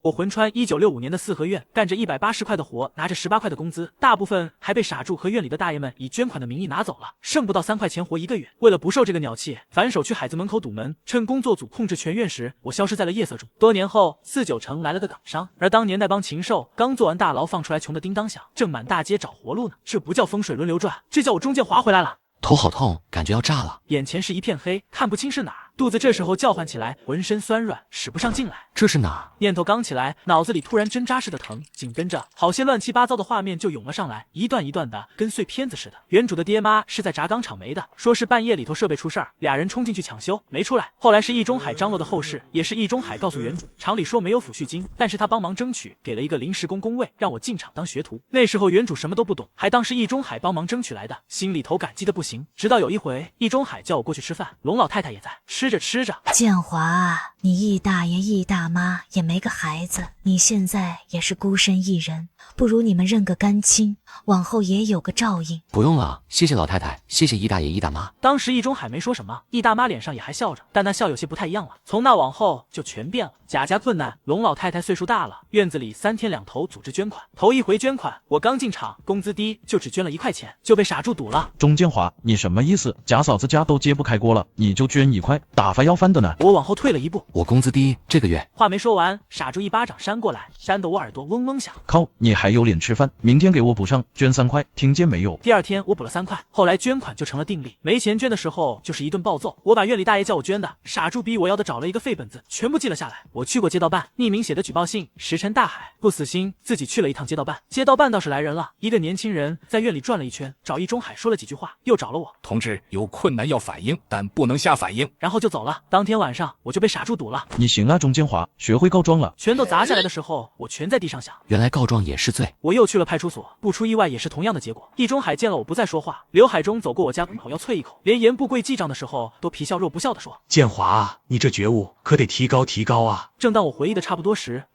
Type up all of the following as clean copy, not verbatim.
我魂穿1965年的四合院，干着180块的活，拿着18块的工资，大部分还被傻柱和院里的大爷们以捐款的名义拿走了，剩不到3块钱活1个月。为了不受这个鸟气，反手去海子门口堵门。趁工作组控制全院时，我消失在了夜色中。多年后，49城来了个港商，而当年那帮禽兽刚做完大牢放出来，穷的叮当响，正满大街找活路呢。这不叫风水轮流转，这叫我中间划回来了。头好痛，感觉要炸了，眼前是一片黑，看不清是哪儿。肚子这时候叫唤起来，浑身酸软，使不上劲来。这是哪儿？念头刚起来，脑子里突然针扎似的疼，紧跟着好些乱七八糟的画面就涌了上来，一段一段的，跟碎片子似的。原主的爹妈是在轧钢厂没的，说是半夜里头设备出事儿，俩人冲进去抢修，没出来。后来是易中海张罗的后事，也是易中海告诉原主，厂里说没有抚恤金，但是他帮忙争取，给了一个临时工位，让我进厂当学徒。那时候原主什么都不懂，还当是易中海帮忙争取来的，心里头感激的不行。直到有一回，易中海叫我过去吃饭，龙老太太也在，吃着吃着。建华啊，你易大爷易大妈也没个孩子，你现在也是孤身一人，不如你们认个干亲，往后也有个照应。不用了，谢谢老太太，谢谢易大爷易大妈。当时易中海没说什么，易大妈脸上也还笑着，但那笑有些不太一样了。从那往后就全变了。贾家困难，龙老太太岁数大了，院子里3天2头组织捐款。头一回捐款，我刚进厂，工资低，就只捐了1块钱，就被傻柱堵了。钟建华，你什么意思？贾嫂子家都揭不开锅了，你就捐1块，打发要饭的呢？我往后退了一步，我工资低，这个月。话没说完，傻柱一巴掌扇过来，扇得我耳朵嗡嗡响。靠，你还有脸吃饭？明天给我补上，捐3块，听见没有？第二天我补了3块，后来捐款就成了定例，没钱捐的时候就是一顿暴揍。我把院里大爷叫我捐的，傻柱逼我要的找了一个废本子，全部记了下来。我去过街道办，匿名写的举报信，石沉大海，不死心，自己去了一趟街道办。街道办倒是来人了，一个年轻人在院里转了一圈，找易中海说了几句话，又找了我。同志，有困难要反映，但不能瞎反映，然后就走了。当天晚上我就被傻柱堵了。你行啊，钟建华，学会告状了。拳头砸下来的时候，我全在地上响。原来告状也是罪。我又去了派出所，不出意外也是同样的结果。易中海见了我不再说话，刘海中走过我家门口要啐一口，连严不贵记账的时候都皮笑肉不笑的说：“建华，你这觉悟可得提高提高啊！”正当我回忆的差不多时，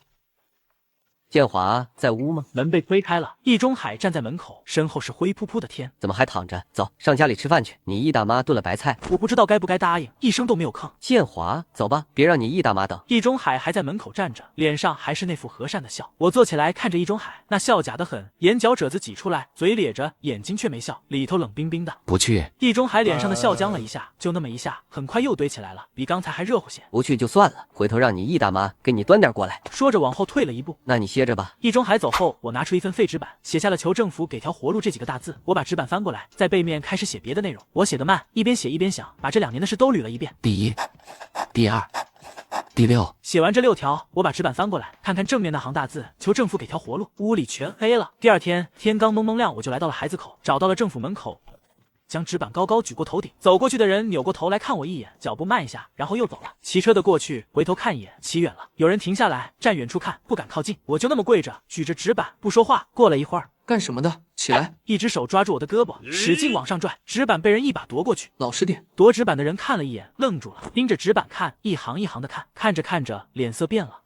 建华在屋吗？门被推开了，易中海站在门口，身后是灰扑扑的天。怎么还躺着？走上家里吃饭去，你易大妈炖了白菜。我不知道该不该答应，一声都没有吭。建华，走吧，别让你易大妈等。易中海还在门口站着，脸上还是那副和善的笑。我坐起来看着易中海，那笑假得很，眼角褶子挤出来，嘴咧着，眼睛却没笑，里头冷冰冰的。不去。易中海脸上的笑僵了一下，就那么一下，很快又堆起来了，比刚才还热乎些。不去就算了，回头让你易大妈给你端点过来。说着往后退了一步。那你歇着吧。易中海走后，我拿出一份废纸板，写下了求政府给条活路这几个大字。我把纸板翻过来，在背面开始写别的内容。我写得慢，一边写一边想，把这2年的事都捋了一遍。第1、第2、第6。写完这6条，我把纸板翻过来，看看正面那行大字，求政府给条活路。屋里全黑了。第二天天刚蒙蒙亮，我就来到了孩子口，找到了政府门口，将纸板高高举过头顶。走过去的人扭过头来看我一眼，脚步慢一下，然后又走了。骑车的过去，回头看一眼，骑远了。有人停下来，站远处看，不敢靠近。我就那么跪着，举着纸板不说话。过了一会儿，干什么的？起来！一只手抓住我的胳膊，使劲往上拽，纸板被人一把夺过去。老实点。夺纸板的人看了一眼，愣住了，盯着纸板看，一行一行的看，看着看着，脸色变了。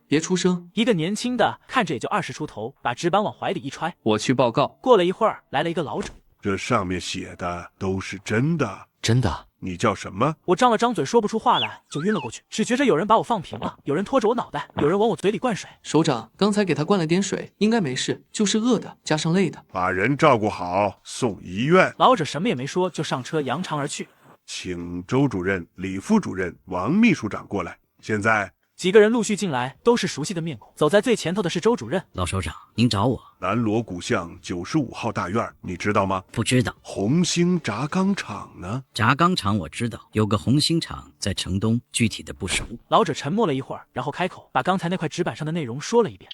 别出声。一个年轻的，看着也就20出头，把纸板往怀里一揣。我去报告。过了一会儿，来了一个老者。这上面写的都是真的。真的。你叫什么？我张了张嘴说不出话来，就晕了过去。只觉着有人把我放平了，有人拖着我脑袋，有人往我嘴里灌水。首长，刚才给他灌了点水，应该没事，就是饿的加上累的。把人照顾好，送医院。老者什么也没说，就上车扬长而去。请周主任、李副主任、王秘书长过来。现在几个人陆续进来，都是熟悉的面孔。走在最前头的是周主任。老首长，您找我。南锣鼓巷95号大院，你知道吗？不知道。红星轧钢厂呢？轧钢厂我知道，有个红星厂在城东，具体的不熟。老者沉默了一会儿，然后开口，把刚才那块纸板上的内容说了一遍。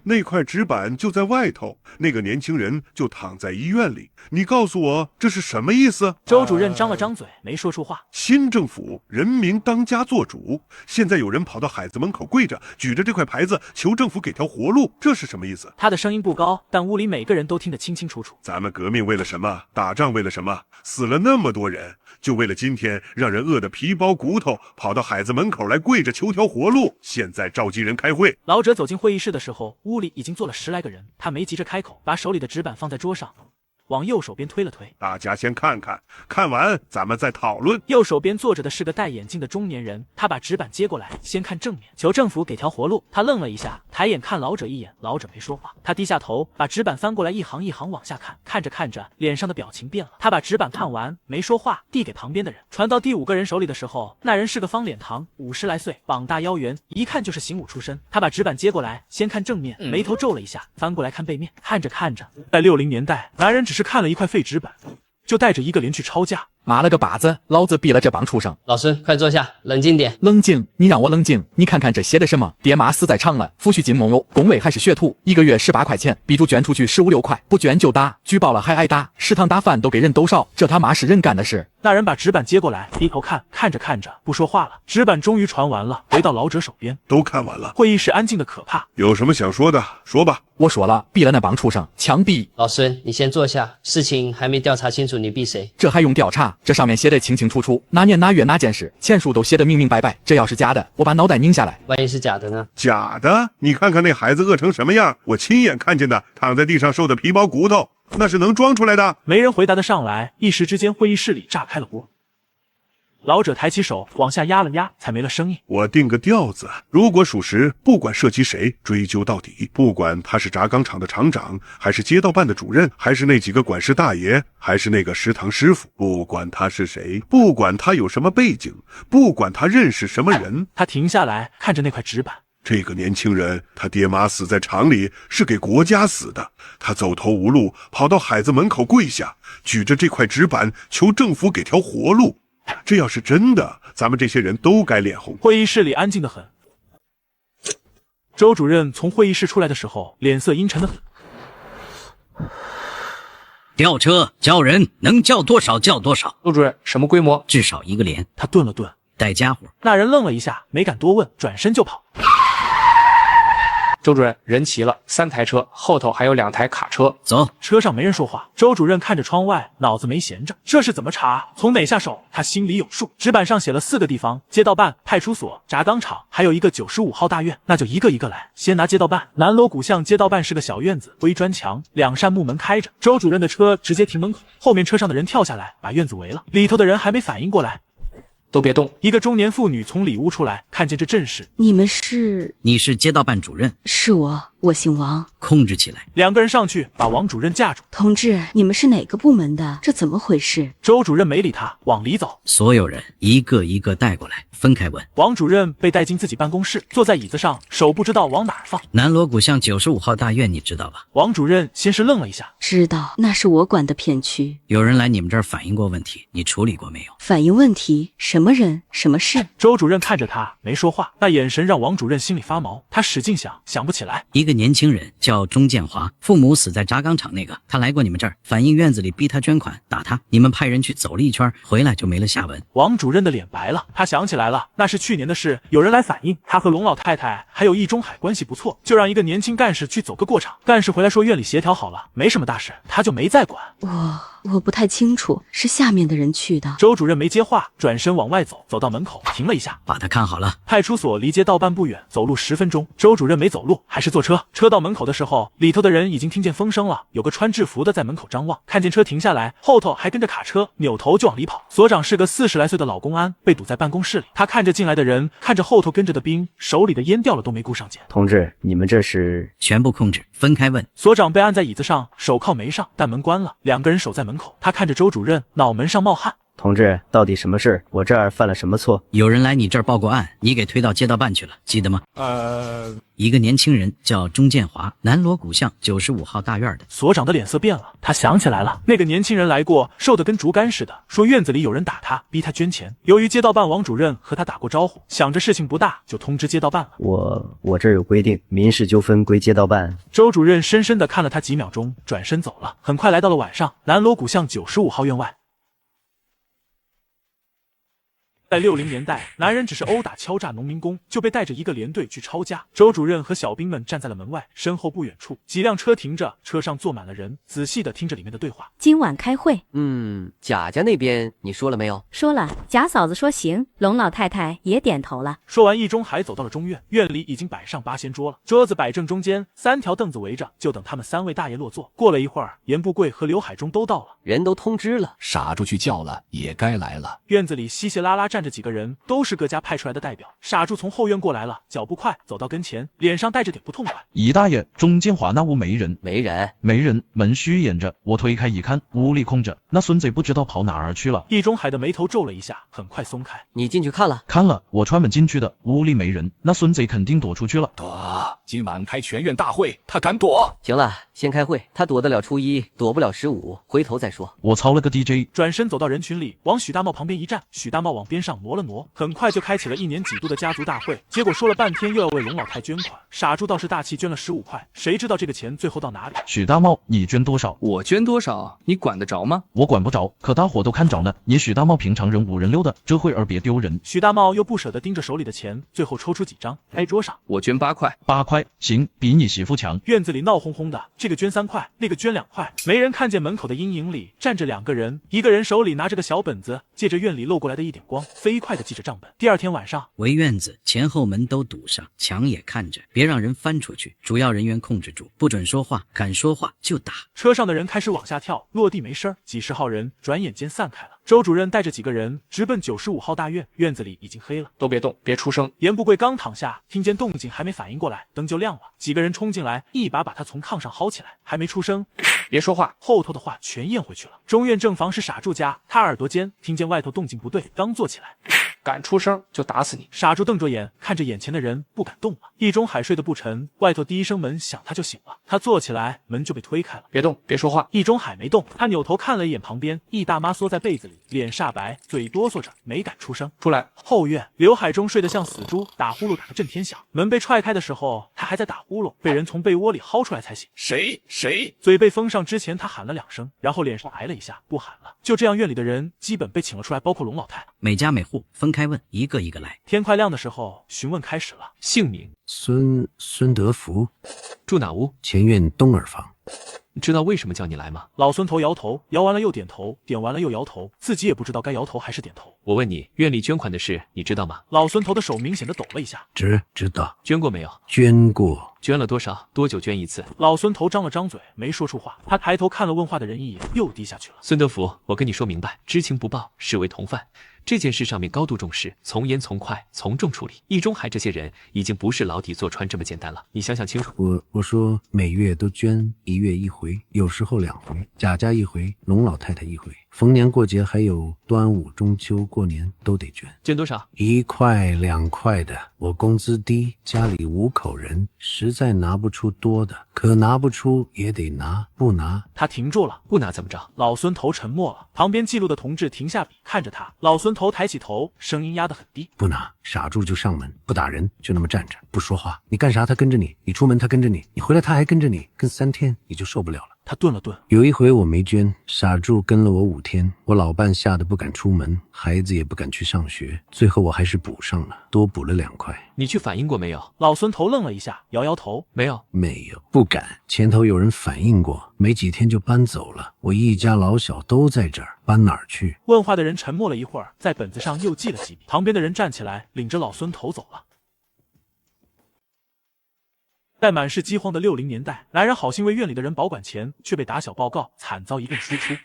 那块纸板就在外头，那个年轻人就躺在医院里。你告诉我这是什么意思？周主任张了张嘴，没说出话。新政府人民当家作主，现在有人跑到海子门口跪着，举着这块牌子求政府给条活路，这是什么意思？他的声音不高，但屋里每个人都听得清清楚楚。咱们革命为了什么？打仗为了什么？死了那么多人，就为了今天让人饿得皮包骨头，跑到海子门口来跪着求条活路。现在召集人开会。老者走进会议室的时候，屋里已经坐了10来个人，他没急着开口，把手里的纸板放在桌上。往右手边推了推。大家先看看，看完咱们再讨论。右手边坐着的是个戴眼镜的中年人，他把纸板接过来，先看正面，求政府给条活路。他愣了一下，抬眼看老者一眼，老者没说话。他低下头，把纸板翻过来，一行一行往下看，看着看着，脸上的表情变了。他把纸板看完，没说话，递给旁边的人。传到第5个人手里的时候，那人是个方脸庞，50来岁，膀大腰圆，一看就是刑武出身。他把纸板接过来，先看正面，眉头皱了一下，翻过来看背面，看着看着，在60年代，男人只是看了一块废纸板，就带着一个连去抄家。妈了个巴子，老子毙了这帮畜生！老孙，快坐下，冷静点。冷静？你让我冷静？你看看这写的什么？爹妈死在场了，抚恤金梦游，工位还是学徒，1个月18块钱，逼住捐出去15、16块，不捐就打，举报了还挨打，食堂打饭都给人兜少，这他妈是人干的事。那人把纸板接过来，低头看，看着看着不说话了。纸板终于传完了，回到老者手边。都看完了，会议室安静的可怕。有什么想说的，说吧。我说了，毙了那帮畜生，枪毙。老孙，你先坐下，事情还没调查清楚，你毙谁？这还用调查？这上面写的清清楚楚，哪年哪月哪件事，钱数都写得明明白白。这要是假的，我把脑袋拧下来。万一是假的呢？假的？你看看那孩子饿成什么样，我亲眼看见的，躺在地上瘦的皮包骨头，那是能装出来的。没人回答得上来，一时之间会议室里炸开了锅。老者抬起手往下压了压，才没了声音。我定个调子，如果属实，不管涉及谁，追究到底。不管他是轧钢厂的厂长，还是街道办的主任，还是那几个管事大爷，还是那个食堂师傅，不管他是谁，不管他有什么背景，不管他认识什么人。他停下来看着那块纸板。这个年轻人，他爹妈死在厂里，是给国家死的。他走投无路，跑到海子门口跪下，举着这块纸板求政府给条活路。这要是真的，咱们这些人都该脸红。会议室里安静得很。周主任从会议室出来的时候，脸色阴沉得很。调车叫人，能叫多少叫多少。陆主任，什么规模？至少1个连。他顿了顿，带家伙。那人愣了一下，没敢多问，转身就跑。周主任，人齐了，3台车，后头还有2台卡车。走。车上没人说话。周主任看着窗外，脑子没闲着。这是怎么查？从哪下手？他心里有数。纸板上写了4个地方：街道办、派出所、轧钢厂，还有一个95号大院。那就一个一个来。先拿街道办。南锣鼓巷街道办是个小院子，灰砖墙，2扇木门开着。周主任的车直接停门口，后面车上的人跳下来，把院子围了。里头的人还没反应过来。都别动！一个中年妇女从里屋出来，看见这阵势。你们是？你是街道办主任？是我姓王。控制起来！2个人上去把王主任架住。同志，你们是哪个部门的？这怎么回事？周主任没理他，往里走。所有人一个一个带过来，分开问。王主任被带进自己办公室，坐在椅子上，手不知道往哪儿放。南锣鼓巷95号大院你知道吧？王主任先是愣了一下。知道，那是我管的片区。有人来你们这儿反映过问题，你处理过没有？反映问题？什么人？什么事？周主任看着他，没说话，那眼神让王主任心里发毛。他使劲想，想不起来。一个年轻人叫钟建华，父母死在轧钢厂那个，他来过你们这儿，反映院子里逼他捐款，打他，你们派人去走了一圈，回来就没了下文。王主任的脸白了，他想起来了，那是去年的事，有人来反映，他和龙老太太还有易中海关系不错，就让一个年轻干事去走个过场。干事回来说院里协调好了，没什么大事，他就没再管。我不太清楚，是下面的人去的。周主任没接话，转身往外走，走到门口停了一下，把他看好了。派出所离街道办不远，走路10分钟。周主任没走路，还是坐车。车到门口的时候，里头的人已经听见风声了，有个穿制服的在门口张望，看见车停下来，后头还跟着卡车，扭头就往里跑。所长是个40来岁的老公安，被堵在办公室里。他看着进来的人，看着后头跟着的兵，手里的烟掉了都没顾上捡。同志，你们这是？全部控制，分开问。所长被按在椅子上，手铐没上，但门关了，2个人守在门口。他看着周主任，脑门上冒汗。同志，到底什么事？我这儿犯了什么错？有人来你这儿报过案，你给推到街道办去了，记得吗？一个年轻人叫钟建华，南锣鼓巷95号大院的。所长的脸色变了，他想起来了，那个年轻人来过，瘦得跟竹竿似的，说院子里有人打他，逼他捐钱。由于街道办王主任和他打过招呼，想着事情不大，就通知街道办了。我这儿有规定，民事纠纷归街道办。周主任深深地看了他几秒钟，转身走了。很快来到了晚上，南锣鼓巷95号院外。在60年代，男人只是殴打敲诈农民工，就被带着一个连队去抄家。周主任和小兵们站在了门外，身后不远处几辆车停着，车上坐满了人，仔细的听着里面的对话。今晚开会。贾家那边你说了没有？说了，贾嫂子说行，龙老太太也点头了。说完，易中海走到了中院，院里已经摆上8仙桌了，桌子摆正中间，3条凳子围着，就等他们3位大爷落座。过了一会儿，严不贵和刘海中都到了，人都通知了，傻猪去叫了，也该来了。院子里稀稀拉拉站着几个人，都是各家派出来的代表。傻猪从后院过来了，脚步快，走到跟前，脸上带着点不痛快。易大爷，中间华那屋没人，没人，门虚掩着。我推开一看，屋里空着，那孙子不知道跑哪儿去了。易中海的眉头皱了一下，很快松开。你进去看了？看了，我串门进去的，屋里没人，那孙子肯定躲出去了。今晚开全院大会，他敢躲？行了，先开会。他躲得了初1，躲不了15，回头再说。我操了个 DJ， 转身走到人群里，往许大茂旁边一站。许大茂往边上挪了挪，很快就开启了1年几度的家族大会。结果说了半天又要为龙老太捐款，傻猪倒是大气捐了15块，谁知道这个钱最后到哪里？许大茂，你捐多少？我捐多少，你管得着吗？我管不着，可大伙都看着呢。你许大茂平常人5人6的，这会儿别丢人。许大茂又不舍得盯着手里的钱，最后抽出几张挨桌上。我捐8块，8块，行，比你媳妇强。院子里闹哄哄的，这个捐3块，那个捐2块。没人看见门口的阴影里站着2个人，一个人手里拿着个小本子，借着院里漏过来的一点光，飞快地记着账本。第2天晚上，围院子前后门都堵上，墙也看着，别让人翻出去。主要人员控制住，不准说话，敢说话就打。车上的人开始往下跳，落地没声，几10号人转眼间散开了。周主任带着几个人直奔95号大院，院子里已经黑了，都别动，别出声。严不贵刚躺下，听见动静还没反应过来，灯就亮了。几个人冲进来，一把他从炕上薅起来，还没出声，别说话，后头的话全咽回去了。中院正房是傻柱家，他耳朵尖听见外头动静不对，刚坐起来，敢出声就打死你！傻柱瞪着眼看着眼前的人，不敢动了。易中海睡得不沉，外头第一声门响，他就醒了。他坐起来，门就被推开了。别动，别说话。易中海没动，他扭头看了一眼旁边，易大妈缩在被子里，脸煞白，嘴哆嗦着，没敢出声。出来。后院，刘海中睡得像死猪，打呼噜打得震天响。门被踹开的时候，他还在打呼噜，被人从被窝里薅出来才醒。谁？嘴被封上之前，他喊了2声，然后脸上挨了一下，不喊了。就这样，院里的人基本被请了出来，包括龙老太。每家每户分开问，一个一个来。天快亮的时候，询问开始了。姓名：孙德福，住哪屋？前院东耳房。你知道为什么叫你来吗？老孙头摇头，摇完了又点头，点完了又摇头，自己也不知道该摇头还是点头。我问你，院里捐款的事你知道吗？老孙头的手明显的抖了一下。知道。捐过没有？捐过。捐了多少？多久捐一次？老孙头张了张嘴，没说出话。他抬头看了问话的人一眼，又低下去了。孙德福，我跟你说明白，知情不报，视为同犯。这件事上面高度重视，从严从快从重处理。易中海这些人已经不是牢底坐穿这么简单了，你想想清楚。我说每月都捐，1月1回，有时候2回，贾家1回，龙老太太1回，逢年过节还有端午、中秋、过年都得捐。捐多少？1块2块的。我工资低，家里5口人，实在拿不出多的，可拿不出也得拿，不拿。他停住了，不拿怎么着？老孙头沉默了。旁边记录的同志停下笔，看着他。老孙头抬起头，声音压得很低：不拿，傻住就上门，不打人，就那么站着，不说话。你干啥他跟着你，你出门他跟着你，你回来他还跟着你，跟3天你就受不了了。他顿了顿，有一回我没捐，傻柱跟了我5天，我老伴吓得不敢出门，孩子也不敢去上学，最后我还是补上了，多补了2块。你去反映过没有？老孙头愣了一下，摇摇头，没有，不敢。前头有人反映过，没几天就搬走了，我一家老小都在这儿，搬哪儿去？问话的人沉默了一会儿，在本子上又记了几笔。旁边的人站起来，领着老孙头走了。在满是饥荒的60年代，男人好心为院里的人保管钱，却被打小报告，惨遭一顿输出。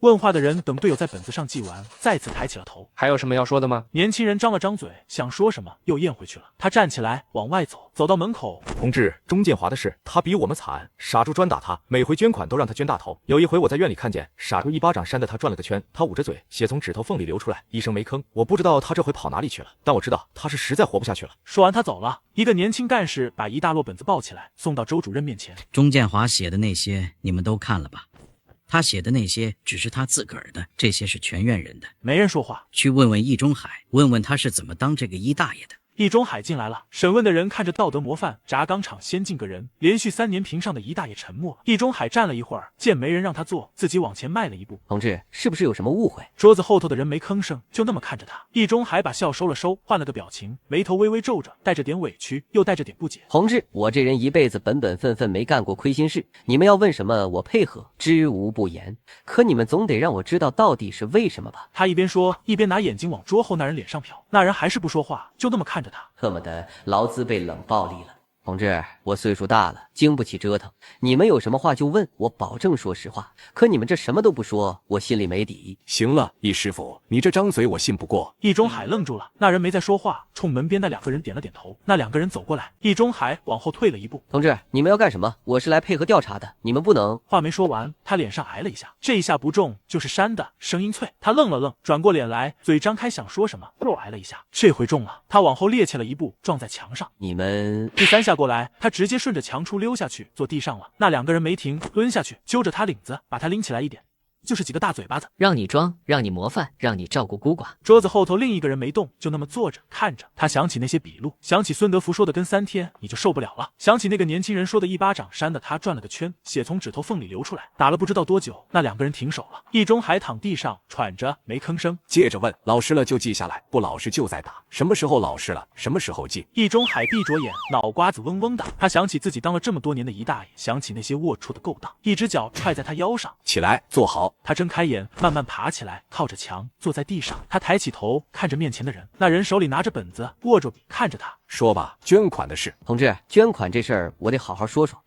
问话的人等队友在本子上记完，再次抬起了头。还有什么要说的吗？年轻人张了张嘴，想说什么，又咽回去了。他站起来往外走，走到门口。同志，钟建华的事，他比我们惨，傻猪专打他，每回捐款都让他捐大头。有一回我在院里看见，傻猪一巴掌扇得他转了个圈，他捂着嘴，血从指头缝里流出来，一声没吭。我不知道他这回跑哪里去了，但我知道他是实在活不下去了。说完他走了。一个年轻干事把一大摞本子抱起来，送到周主任面前。钟建华写的那些你们都看了吧？他写的那些只是他自个儿的，这些是全院人的。没人说话。去问问易中海，问问他是怎么当这个一大爷的。易中海进来了，审问的人看着道德模范轧钢厂先进个人，连续3年评上的一大爷沉默。易中海站了一会儿，见没人让他坐，自己往前迈了一步。同志，是不是有什么误会？桌子后头的人没吭声，就那么看着他。易中海把笑收了收，换了个表情，眉头微微皱着，带着点委屈，又带着点不解。同志，我这人一辈子本本分分，没干过亏心事，你们要问什么，我配合，知无不言。可你们总得让我知道到底是为什么吧？他一边说，一边拿眼睛往桌后那人脸上瞟。那人还是不说话，就那么看着他。特么的，劳资被冷暴力了。同志，我岁数大了，经不起折腾。你们有什么话就问，我保证说实话。可你们这什么都不说，我心里没底。行了，易师傅，你这张嘴我信不过。易中海愣住了，那人没再说话，冲门边那2个人点了点头。那2个人走过来，易中海往后退了一步。同志，你们要干什么？我是来配合调查的，你们不能……话没说完，他脸上挨了一下，这一下不重就是扇的，声音脆。他愣了愣，转过脸来，嘴张开想说什么，又挨了一下，这回重了。他往后趔趄了一步，撞在墙上。你们……第3下过来，他直接顺着墙出溜下去，坐地上了。那2个人没停，蹲下去，揪着他领子，把他拎起来一点。就是几个大嘴巴子，让你装，让你模范，让你照顾孤寡。桌子后头另一个人没动，就那么坐着看着。他想起那些笔录，想起孙德福说的跟3天你就受不了了，想起那个年轻人说的一巴掌扇的他转了个圈，血从指头缝里流出来。打了不知道多久，那2个人停手了。易中海躺地上喘着，没吭声。接着问，老实了就记下来，不老实就再打。什么时候老实了，什么时候记。易中海闭着眼，脑瓜子嗡嗡的。他想起自己当了这么多年的一大爷，想起那些龌龊的勾当，一只脚踹在他腰上。起来，坐好。他睁开眼，慢慢爬起来，靠着墙坐在地上。他抬起头看着面前的人，那人手里拿着本子，握着笔看着他。说吧，捐款的事。同志，捐款这事儿我得好好说说。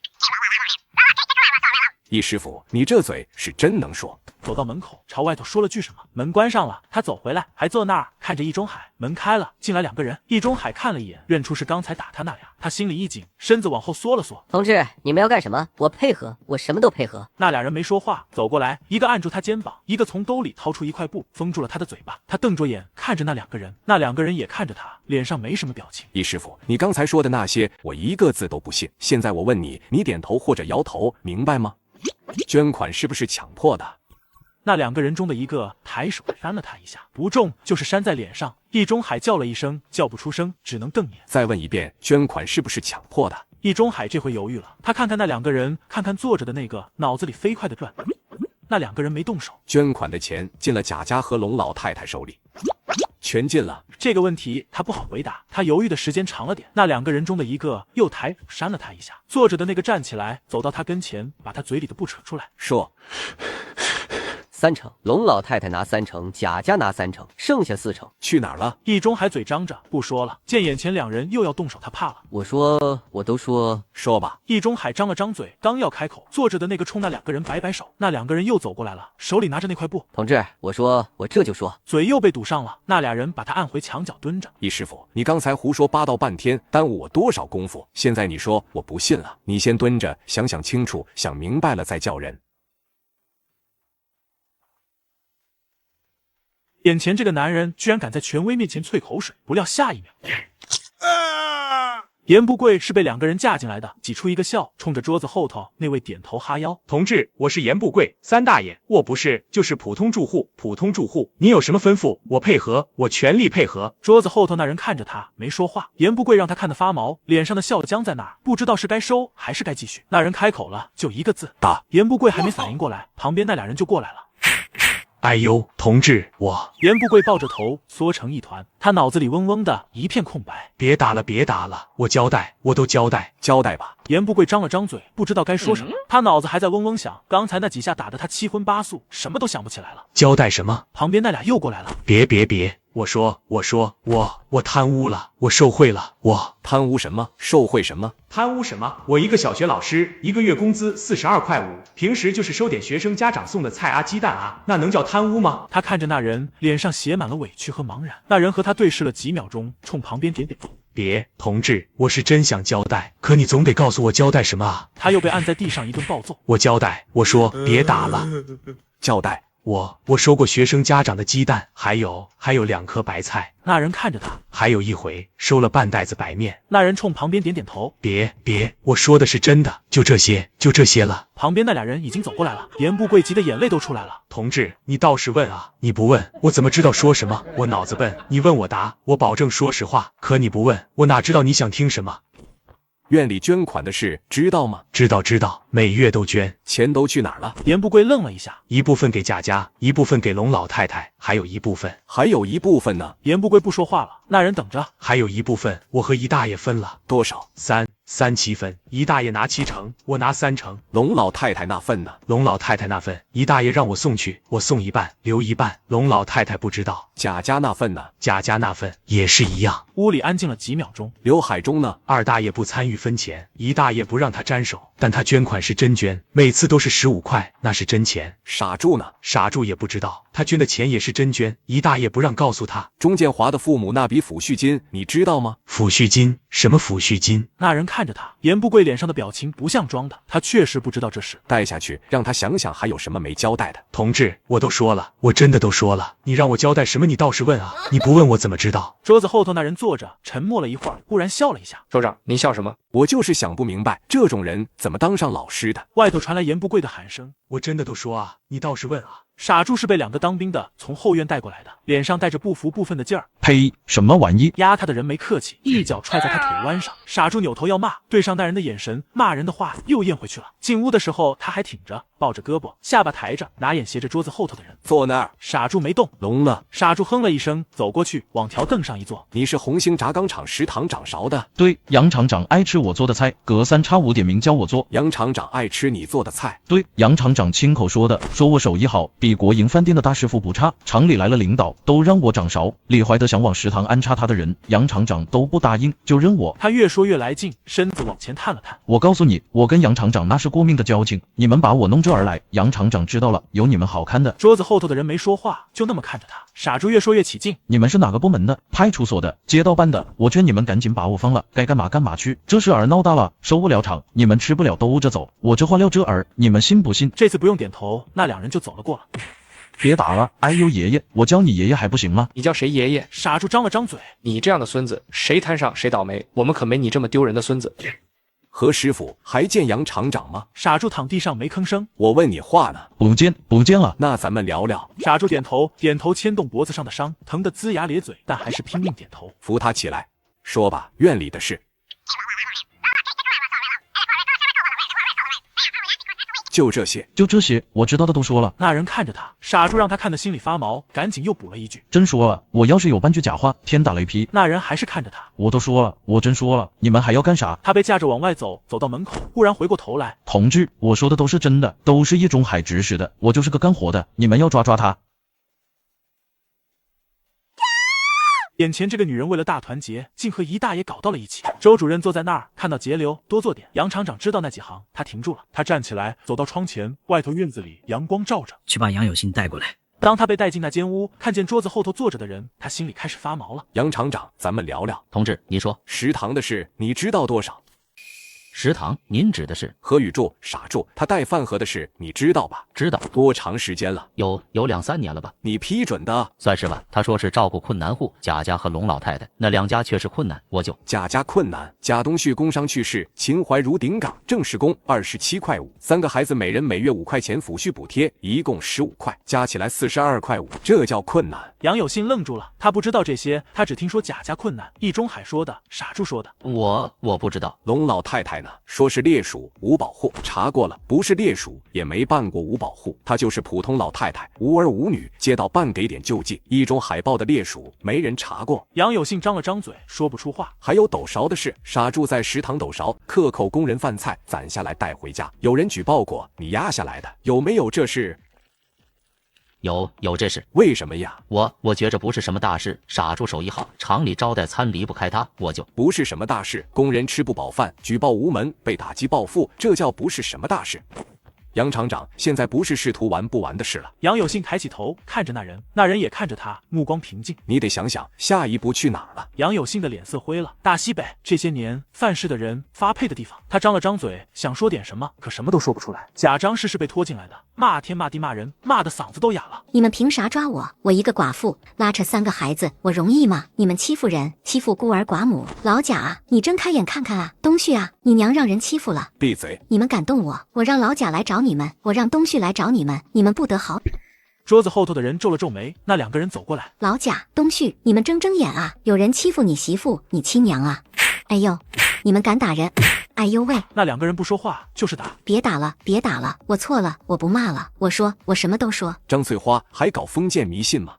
易师傅，你这嘴是真能说。走到门口，朝外头说了句什么，门关上了。他走回来，还坐那儿看着易中海。门开了，进来2个人。易中海看了一眼，认出是刚才打他那俩，他心里一紧，身子往后缩了缩。同志，你们要干什么？我配合，我什么都配合。那2人没说话，走过来，一个按住他肩膀，一个从兜里掏出一块布封住了他的嘴巴。他瞪着眼看着那2个人，那2个人也看着他，脸上没什么表情。易师傅，你刚才说的那些，我一个字都不信。现在我问你，你点头或者摇头，明白吗？捐款是不是强迫的？那2个人中的一个抬手扇了他一下，不重，就是扇在脸上。易中海叫了一声，叫不出声，只能瞪眼。再问一遍，捐款是不是强迫的？易中海这回犹豫了，他看看那2个人，看看坐着的那个，脑子里飞快的转。那2个人没动手，捐款的钱进了贾家和龙老太太手里。全进了。这个问题他不好回答，他犹豫的时间长了点。那2个人中的一个又抬手扇了他一下，坐着的那个站起来，走到他跟前，把他嘴里的布扯出来，说：“3成，龙老太太拿3成，贾家拿3成，剩下4成去哪儿了？”易中海嘴张着不说了，见眼前2人又要动手，他怕了。我都说吧。易中海张了张嘴，刚要开口，坐着的那个冲那2个人摆摆手，那2个人又走过来了，手里拿着那块布。同志，我这就说，嘴又被堵上了。那2人把他按回墙角蹲着。易师傅，你刚才胡说八道半天，耽误我多少功夫？现在你说我不信了，你先蹲着，想想清楚，想明白了再叫人。眼前这个男人居然敢在权威面前啐口水，不料下一秒，严不贵是被2个人架进来的，挤出一个笑，冲着桌子后头那位点头哈腰。同志，我是严不贵，3大爷，我不是就是普通住户，你有什么吩咐，我配合，我全力配合。桌子后头那人看着他没说话，严不贵让他看得发毛，脸上的笑僵在那儿，不知道是该收还是该继续。那人开口了，就一个字：打。严不贵还没反应过来，旁边那2人就过来了。哎呦，同志，严不贵抱着头缩成一团，他脑子里嗡嗡的一片空白。别打了，我交代，我都交代吧。严不贵张了张嘴，不知道该说什么，他脑子还在嗡嗡响，刚才那几下打得他7荤8素，什么都想不起来了。交代什么？旁边那俩又过来了。别，我说，我贪污了，我受贿了，我贪污什么？受贿什么？贪污什么？我一个小学老师，一个月工资42.5块，平时就是收点学生家长送的菜啊、鸡蛋啊，那能叫贪污吗？他看着那人，脸上写满了委屈和茫然。那人和他对视了几秒钟，冲旁边点点头。别，同志，我是真想交代，可你总得告诉我交代什么啊？他又被按在地上一顿暴揍。我交代，我说别打了。交代。我收过学生家长的鸡蛋，还有2颗白菜。那人看着他，还有一回收了半袋子白面。那人冲旁边点点头，别，我说的是真的，就这些了。旁边那俩人已经走过来了，严不贵急的眼泪都出来了。同志，你倒是问啊！你不问，我怎么知道说什么？我脑子笨，你问我答，我保证说实话。可你不问，我哪知道你想听什么？院里捐款的事知道吗？知道，每月都捐。钱都去哪儿了？严不贵愣了一下，一部分给贾家，一部分给龙老太太，还有一部分呢？严不贵不说话了，那人等着。还有一部分我和姨大爷分了。多少？3七分，姨大爷拿7成，我拿3成。龙老太太那份呢？龙老太太那份，姨大爷让我送去，我送一半，留一半。龙老太太不知道。贾家那份呢？贾家那份也是一样。屋里安静了几秒钟。刘海中呢？二大爷不参与分钱，姨大爷不让他沾手，但他捐款是真捐，每次都是15块，那是真钱。傻柱呢？傻柱也不知道，他捐的钱也是真捐，姨大爷不让告诉他。钟建华的父母那笔抚恤金你知道吗？抚恤金？什么抚恤金？那人看着他，严不贵脸上的表情不像装的，他确实不知道这事。带下去，让他想想还有什么没交代的。同志，我都说了，我真的都说了，你让我交代什么你倒是问啊，你不问我怎么知道？桌子后头那人坐着，沉默了一会儿，忽然笑了一下。首长，您笑什么？我就是想不明白，这种人怎么当上老师的？外头传来严不贵的喊声。我真的都说啊，你倒是问啊。傻柱是被2个当兵的从后院带过来的，脸上带着不服不忿的劲儿。呸！什么玩意？压他的人没客气，一脚踹在他腿弯上。傻柱扭头要骂，对上那人的眼神，骂人的话又咽回去了。进屋的时候，他还挺着，抱着胳膊，下巴抬着，拿眼斜着桌子后头的人。坐那儿。傻柱没动。聋了。傻柱哼了一声，走过去，往条凳上一坐。你是红星轧钢厂食堂掌勺的？对，杨厂长爱吃我做的菜，隔3差5点名叫我做。杨厂长爱吃你做的菜？对，杨厂长亲口说的，说我手艺好，比国营饭店的大师傅不差，厂里来了领导都让我掌勺，李怀德想往食堂安插他的人，杨厂长都不答应，就认我。他越说越来劲，身子往前探了探。我告诉你，我跟杨厂长那是过命的交情，你们把我弄这儿来，杨厂长知道了，有你们好看的。桌子后头的人没说话，就那么看着他。傻柱越说越起劲。你们是哪个部门的？派出所的？街道办的？我劝你们赶紧把我放了，该干嘛干嘛去，这事儿闹大了，收不了场，你们吃不了兜着走，我这话撂这儿，你们信不信？这次不用点头，那2人就走了过来。别打了，哎呦爷爷，我叫你爷爷还不行吗？你叫谁爷爷？傻柱张了张嘴，你这样的孙子，谁摊上谁倒霉，我们可没你这么丢人的孙子。何师傅还见杨厂长吗？傻柱躺地上没吭声。我问你话呢。不见了。那咱们聊聊。傻柱点头牵动脖子上的伤，疼得龇牙咧嘴，但还是拼命点头。扶他起来，说吧，院里的事。就这些，我知道的都说了。那人看着他，傻柱让他看得心里发毛，赶紧又补了一句：真说了，我要是有半句假话，天打雷劈。那人还是看着他，我都说了，我真说了，你们还要干啥？他被架着往外走，走到门口，忽然回过头来，同志，我说的都是真的，都是一中海指使的，我就是个干活的，你们要抓他。眼前这个女人为了大团结，竟和姨大爷搞到了一起。周主任坐在那儿，看到节流，多做点。杨厂长知道那几行，他停住了。他站起来，走到窗前，外头院子里阳光照着。去把杨有信带过来。当他被带进那间屋，看见桌子后头坐着的人，他心里开始发毛了。杨厂长，咱们聊聊。同志，你说食堂的事，你知道多少？食堂，您指的是何宇柱、傻柱他带饭盒的事，你知道吧？知道。多长时间了？有2、3年了吧？你批准的？算是吧。他说是照顾困难户，贾家和龙老太太那2家却是困难，我就贾家困难。贾东旭工伤去世，秦淮如顶岗，正式工27块5，3个孩子每人每月5块钱抚恤补贴，一共15块，加起来42块5，这叫困难。杨有信愣住了，他不知道这些，他只听说贾家困难，易中海说的，傻柱说的。我不知道。龙老太太呢？说是烈属无保户，查过了，不是烈属，也没办过无保户，她就是普通老太太，无儿无女，街道办给点救济，一中海报的烈属没人查过。杨有信张了张嘴，说不出话。还有斗勺的事，傻柱在食堂斗勺，克扣工人饭菜，攒下来带回家，有人举报过你压下来的，有没有这事？有这事。为什么呀？我觉着不是什么大事，傻柱手艺好，厂里招待餐离不开他，我就不是什么大事。工人吃不饱饭，举报无门，被打击报复，这叫不是什么大事。杨厂长，现在不是试图玩不玩的事了。杨有信抬起头看着那人，那人也看着他，目光平静。你得想想下一步去哪儿了。杨有信的脸色灰了。大西北这些年犯事的人发配的地方。他张了张嘴，想说点什么，可什么都说不出来。贾张氏是被拖进来的，骂天骂地骂人，骂的嗓子都哑了。你们凭啥抓我？我一个寡妇，拉扯3个孩子，我容易吗？你们欺负人，欺负孤儿寡母。老贾啊，你睁开眼看看啊！东旭啊，你娘让人欺负了。闭嘴！你们敢动我，我让老贾来找你们，我让东旭来找你们，你们不得好。桌子后头的人皱了皱眉，那2个人走过来。老贾、东旭，你们睁睁眼啊！有人欺负你媳妇，你亲娘啊！哎呦，你们敢打人！哎呦喂！那2个人不说话，就是打。别打了，别打了，我错了，我不骂了。我说，我什么都说。张翠花还搞封建迷信吗？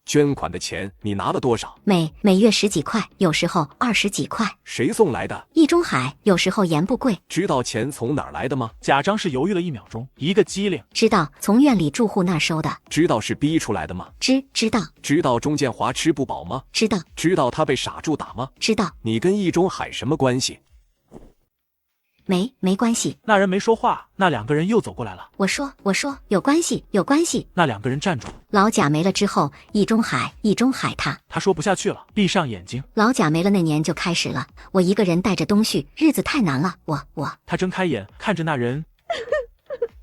捐款的钱你拿了多少？每月10几块，有时候20几块。谁送来的？易中海，有时候盐不贵。知道钱从哪儿来的吗？贾张氏犹豫了1秒钟，一个机灵。知道，从院里住户那儿收的。知道是逼出来的吗？知道。知道钟建华吃不饱吗？知道。知道他被傻柱打吗？知道。你跟易中海什么关系？没关系。那人没说话，那2个人又走过来了。我说有关系，有关系。那2个人站住。老贾没了之后，易中海他说不下去了，闭上眼睛。老贾没了那年就开始了，我一个人带着东旭，日子太难了。他睁开眼看着那人，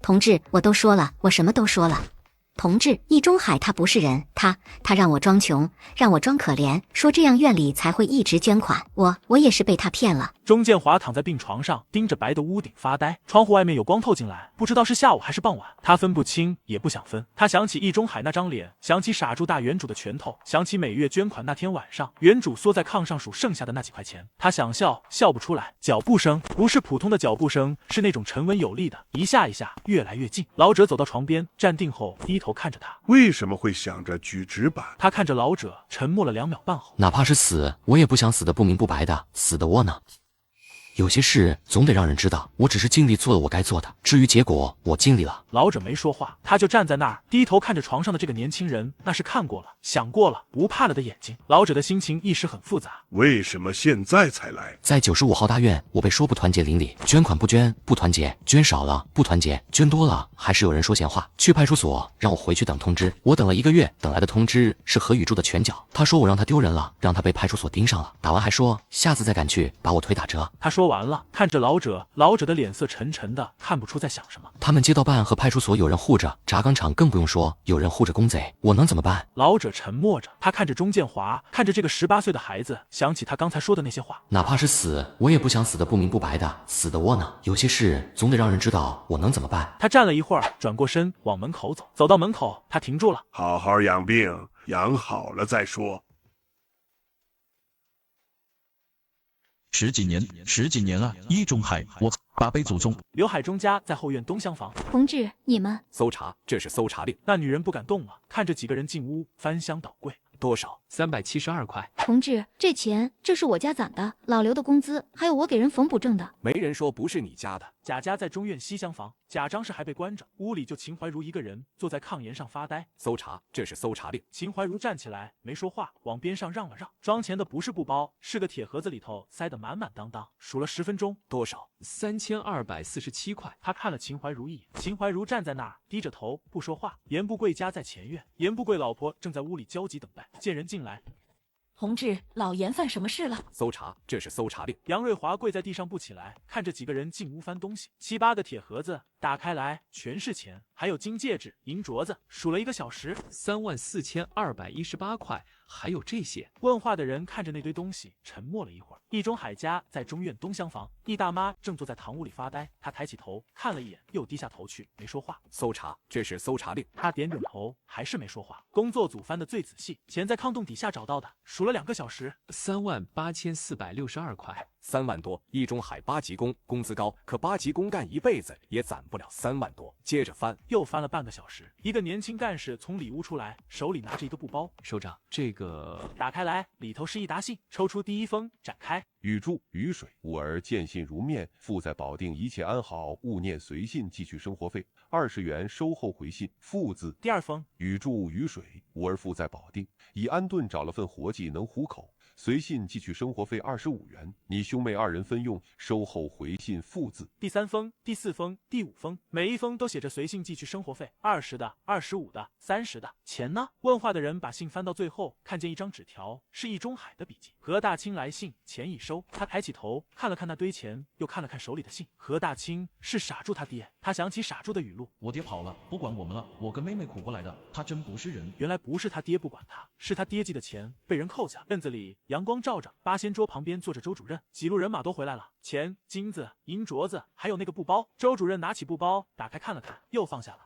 同志，我都说了，我什么都说了。同志，易中海他不是人，他让我装穷，让我装可怜，说这样院里才会一直捐款。我也是被他骗了。钟建华躺在病床上，盯着白的屋顶发呆。窗户外面有光透进来，不知道是下午还是傍晚。他分不清，也不想分。他想起易中海那张脸，想起傻柱大原主的拳头，想起每月捐款那天晚上，原主缩在炕上数剩下的那几块钱。他想笑，笑不出来。脚步声不是普通的脚步声，是那种沉稳有力的，一下一下，越来越近。老者走到床边，站定后低头看着他。为什么会想着举纸板？他看着老者，沉默了2秒半后，哪怕是死，我也不想死得不明不白的，死得窝囊。有些事总得让人知道，我只是尽力做了我该做的，至于结果，我尽力了。老者没说话，他就站在那儿，低头看着床上的这个年轻人，那是看过了、想过了、不怕了的眼睛。老者的心情一时很复杂。为什么现在才来？在95号大院，我被说不团结邻里，捐款不捐不团结，捐少了不团结，捐多了还是有人说闲话。去派出所让我回去等通知，我等了1个月，等来的通知是何宇柱的拳脚。他说我让他丢人了，让他被派出所盯上了，打完还说下次再敢去把我腿打折。他说完了，看着老者，老者的脸色沉沉的，看不出在想什么。他们街道办和派出所有人护着，轧钢厂更不用说，有人护着公贼，我能怎么办？老者沉默着，他看着钟建华，看着这个18岁的孩子，想起他刚才说的那些话。哪怕是死，我也不想死得不明不白的，死得窝囊。有些事总得让人知道，我能怎么办？他站了一会儿，转过身往门口走，走到门口，他停住了。好好养病，养好了再说。十几年啊！易中海，我8辈祖宗。刘海中家在后院东厢房。同志，你们搜查，这是搜查令。那女人不敢动了，看着几个人进屋，翻箱倒柜。多少？372块。同志，这钱这是我家攒的，老刘的工资，还有我给人缝补挣的。没人说不是你家的。贾家在中院西厢房，贾张氏还被关着，屋里就秦怀如一个人坐在炕沿上发呆。搜查，这是搜查令。秦怀如站起来，没说话，往边上让了让。装钱的不是布包，是个铁盒子，里头塞得满满当当。数了10分钟，多少？3247块。他看了秦怀如一眼，秦怀如站在那儿，低着头不说话。严不贵家在前院，严不贵老婆正在屋里焦急等待。见人进来。同志，老严犯什么事了？搜查，这是搜查令。杨瑞华跪在地上不起来，看着几个人进屋翻东西，7、8个铁盒子打开来，全是钱，还有金戒指、银镯子，数了1个小时，34218块，还有这些。问话的人看着那堆东西，沉默了一会儿。易中海家在中院东厢房，易大妈正坐在堂屋里发呆，她抬起头看了一眼，又低下头去，没说话。搜查，这是搜查令。她点点头，还是没说话。工作组翻的最仔细，钱在炕洞底下找到的，数了2个小时，38462块。 3万多，易中海8级工，工资高，可8级工干一辈子也攒不了3万多。接着翻，又翻了半个小时，一个年轻干事从里屋出来，手里拿着一个布包。首长，这个打开来，里头是一沓信，抽出第一封，展开。雨柱、雨水，吾儿见信如面，父在保定一切安好，勿念随信寄去生活费，20元收后回信，父字。第二封，雨柱、雨水，吾儿父在保定，已安顿找了份活计能糊口。随信寄去生活费25元，你兄妹二人分用，收后回信付字。第3封、第4封、第5封，每一封都写着随信寄去生活费20的、25的、30的。钱呢？问话的人把信翻到最后，看见一张纸条，是易中海的笔记。何大清来信，钱已收。他抬起头看了看那堆钱，又看了看手里的信。何大清是傻柱他爹。他想起傻柱的语录：我爹跑了，不管我们了，我跟妹妹苦过来的，他真不是人。原来不是他爹不管他，是他爹寄的钱被人扣下。院子里阳光照着，八仙桌旁边坐着周主任，几路人马都回来了，钱、金子、银镯子，还有那个布包。周主任拿起布包打开看了看，又放下了。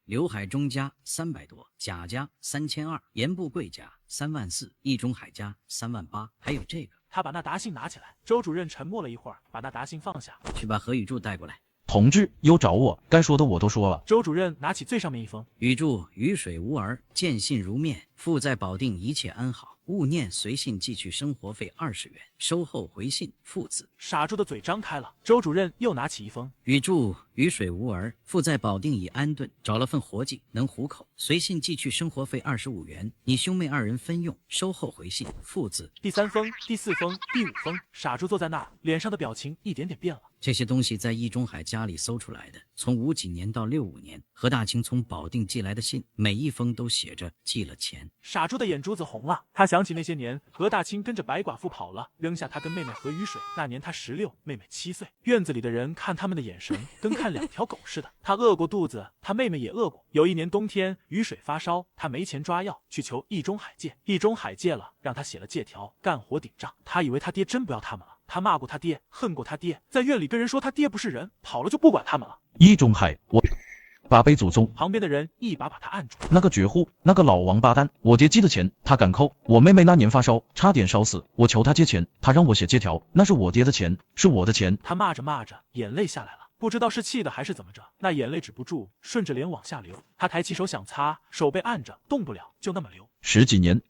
刘海中家300多，贾家3200，严不贵家34000，易中海家38000，还有这个。他把那沓信拿起来，周主任沉默了一会儿，把那沓信放下，去把何宇柱带过来。同志又找我，该说的我都说了。周主任拿起最上面一封：宇柱雨水无儿，见信如面，父在保定一切安好，勿念随信寄去生活费20元，收后回信父字。傻柱的嘴张开了。周主任又拿起一封：宇柱雨水无儿，父在保定已安顿，找了份活计能糊口，随信寄去生活费25元，你兄妹二人分用，收后回信父字。第3封、第4封、第5封，傻柱坐在那儿，脸上的表情一点点变了。这些东西在易中海家里搜出来的，从50几年到65年，何大清从保定寄来的信，每一封都写着寄了钱。傻柱的眼珠子红了，他想起那些年何大清跟着白寡妇跑了，扔下他跟妹妹何雨水。那年他16，妹妹7岁。院子里的人看他们的眼神跟看2条狗似的。他饿过肚子，他妹妹也饿过。有一年冬天，雨水发烧，他没钱抓药，去求易中海借。易中海借了，让他写了借条，干活顶账。他以为他爹真不要他们了。他骂过他爹，恨过他爹，在院里跟人说他爹不是人，跑了就不管他们了。易中海，我8辈祖宗。旁边的人一把把他按住。那个绝户，那个老王八蛋，我爹寄的钱他敢扣。我妹妹那年发烧，差点烧死，我求他借钱，他让我写借条，那是我爹的钱，是我的钱。他骂着骂着，眼泪下来了。不知道是气的还是怎么着，那眼泪止不住，顺着脸往下流。他抬起手想擦，手被按着，动不了，就那么流。十几年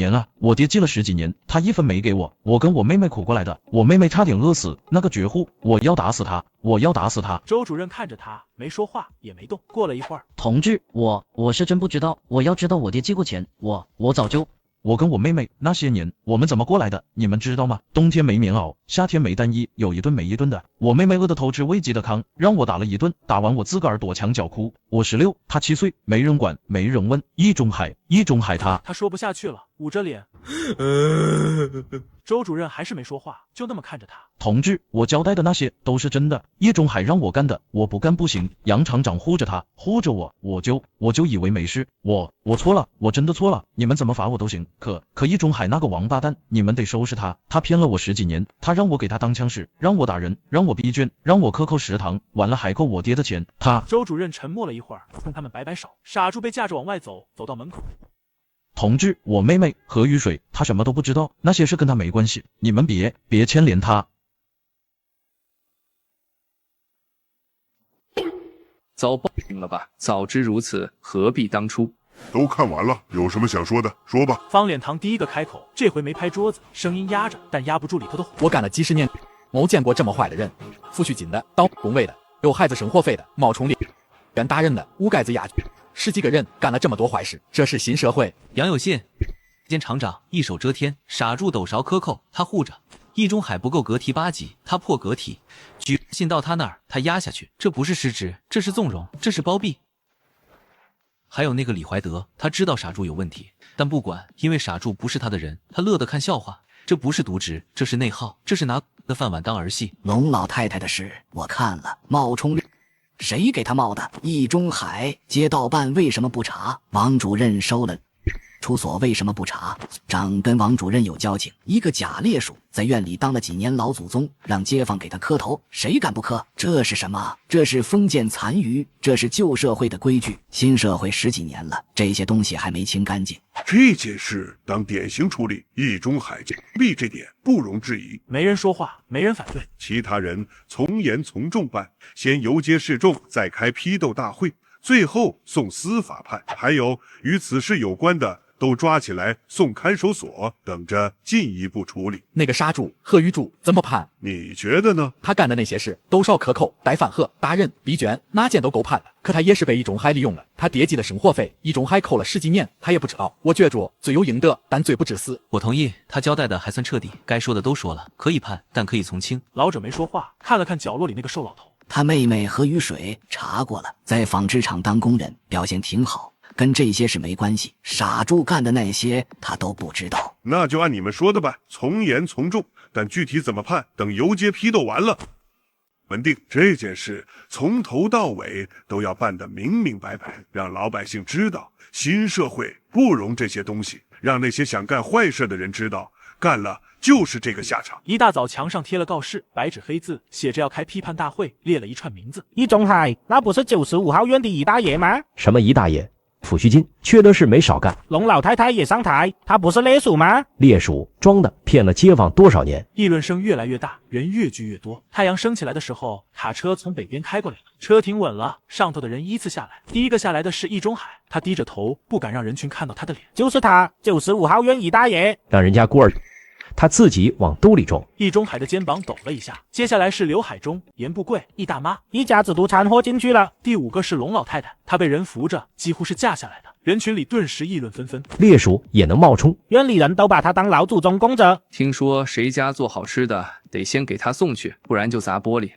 了，我爹寄了10几年，他一分没给我，我跟我妹妹苦过来的，我妹妹差点饿死，那个绝户，我要打死他，我要打死他。周主任看着他，没说话，也没动。过了一会儿，同志，我是真不知道，我要知道我爹寄过钱，我早就。我跟我妹妹那些年，我们怎么过来的？你们知道吗？冬天没棉袄，夏天没单衣，有一顿没一顿的。我妹妹饿得偷吃喂鸡的糠，让我打了一顿，打完我自个儿躲墙角哭。我16，她7岁，没人管，没人问。易中海他说不下去了，捂着脸。周主任还是没说话，就那么看着他。同志，我交代的那些都是真的，易中海让我干的，我不干不行。杨厂长护着他，护着我，我就以为没事。我错了，我真的错了，你们怎么罚我都行。可易中海那个王八蛋，你们得收拾他。他骗了我10几年，他让我给他当枪使，让我打人，让我逼捐，让我克扣食堂，完了还扣我爹的钱。周主任沉默了一会儿，冲他们摆摆手。傻柱被架着往外走，走到门口。同志，我妹妹何雨水，她什么都不知道，那些事跟她没关系，你们别牵连她。遭报应了吧？早知如此，何必当初？都看完了，有什么想说的，说吧。方脸堂第一个开口，这回没拍桌子，声音压着，但压不住里头的火。我干了几10年，没见过这么坏的人，付去金的，刀工位的，有孩子生活费的，冒充的，原打人的，无盖子压10几个人干了这么多坏事，这是新社会。杨有信见厂长一手遮天，傻住斗勺克扣，他护着。易中海不够格提8级，他破格提，举信到他那儿，他压下去，这不是失职，这是纵容，这是包庇。还有那个李怀德，他知道傻柱有问题，但不管，因为傻柱不是他的人，他乐得看笑话。这不是渎职，这是内耗，这是拿的饭碗当儿戏。龙老太太的事我看了，冒充谁给他冒的？易中海，街道办为什么不查？王主任收了出所为什么不查？长跟王主任有交情，一个假烈属在院里当了几年老祖宗，让街坊给他磕头，谁敢不磕？这是什么？这是封建残余，这是旧社会的规矩。新社会10几年了，这些东西还没清干净。这件事当典型处理，易中海利这点不容置疑。没人说话，没人反对，其他人从严从重办，先游街示众，再开批斗大会，最后送司法判。还有与此事有关的都抓起来送看守所，等着进一步处理。那个杀猪、贺玉柱怎么判？你觉得呢？他干的那些事，兜烧克扣、逮反赫、打人、逼捐，哪件都够判的。可他也是被易中海利用了，他爹寄的生活费，易中海扣了10几年，他也不知道。我觉着罪有应得，但罪不至死。我同意，他交代的还算彻底，该说的都说了，可以判，但可以从轻。老者没说话，看了看角落里那个瘦老头。他妹妹何雨水查过了，在纺织厂当工人，表现挺好，跟这些事没关系。傻猪干的那些他都不知道。那就按你们说的吧，从严从重，但具体怎么判，等游街批斗完了稳定。这件事从头到尾都要办得明明白白，让老百姓知道新社会不容这些东西，让那些想干坏事的人知道，干了就是这个下场。一大早墙上贴了告示，白纸黑字写着要开批判大会，列了一串名字。易中海，那不是95号院的易大爷吗？什么易大爷？抚恤金缺德事没少干。龙老太太也上台，他不是猎鼠吗？猎鼠装的，骗了街坊多少年？议论声越来越大，人越聚越多。太阳升起来的时候，卡车从北边开过来了，车停稳了，上头的人依次下来。第一个下来的是易中海，他低着头，不敢让人群看到他的脸。就是他，95号院易大爷。让人家孤儿他自己往兜里装。易中海的肩膀抖了一下。接下来是刘海中、严不贵、易大妈，一家子都掺和进去了。第5个是龙老太太，她被人扶着，几乎是架下来的。人群里顿时议论纷纷。猎鼠也能冒充？院里人都把他当老祖宗供着。听说谁家做好吃的，得先给他送去，不然就砸玻璃。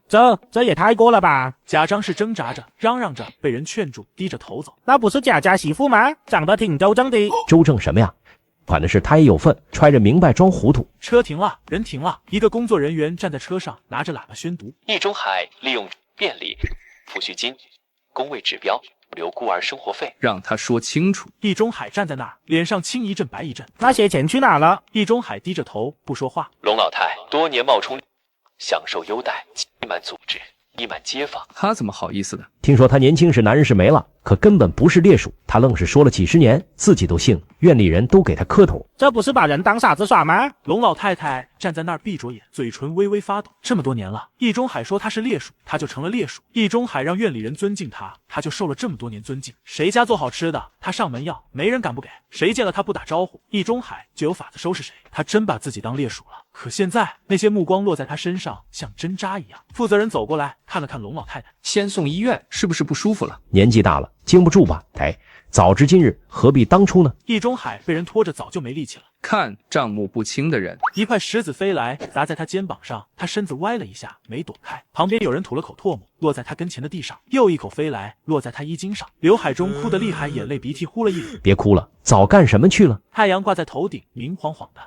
这也太过了吧！贾张是挣扎着、嚷嚷着，被人劝住，低着头走。那不是贾家媳妇吗？长得挺周正的。周正什么呀？反正是他也有份，揣着明白装糊涂。车停了，人停了，一个工作人员站在车上，拿着喇叭宣读：易中海利用便利、抚恤金、工位指标留孤儿生活费，让他说清楚。易中海站在那儿，脸上青一阵白一阵。那些钱去哪了？易中海低着头不说话。龙老太多年冒充，享受优待，欺瞒组织，欺瞒街坊。他怎么好意思的？听说他年轻时男人是没了，可根本不是猎鼠，他愣是说了几10年，自己都信了，院里人都给他磕头。这不是把人当傻子耍吗？龙老太太站在那儿闭着眼，嘴唇微微发抖。这么多年了，易中海说他是猎鼠，他就成了猎鼠。易中海让院里人尊敬他，他就受了这么多年尊敬。谁家做好吃的，他上门要，没人敢不给。谁见了他不打招呼，易中海就有法子收拾谁。他真把自己当猎鼠了。可现在那些目光落在他身上，像针扎一样。负责人走过来看了看龙老太太，先送医院，是不是不舒服了？年纪大了，经不住吧？哎，早知今日，何必当初呢？易中海被人拖着，早就没力气了。看账目不清的人，一块石子飞来，砸在他肩膀上，他身子歪了一下，没躲开。旁边有人吐了口唾沫，落在他跟前的地上，又一口飞来，落在他衣襟上。刘海中哭得厉害，眼泪鼻涕呼了一缕。别哭了，早干什么去了？太阳挂在头顶，明晃晃的。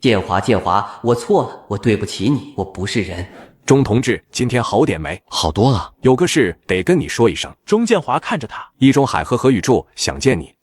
建华，建华，我错了，我对不起你，我不是人。钟同志，今天好点没？好多了，有个事得跟你说一声。钟建华看着他，易中海和何宇柱想见你。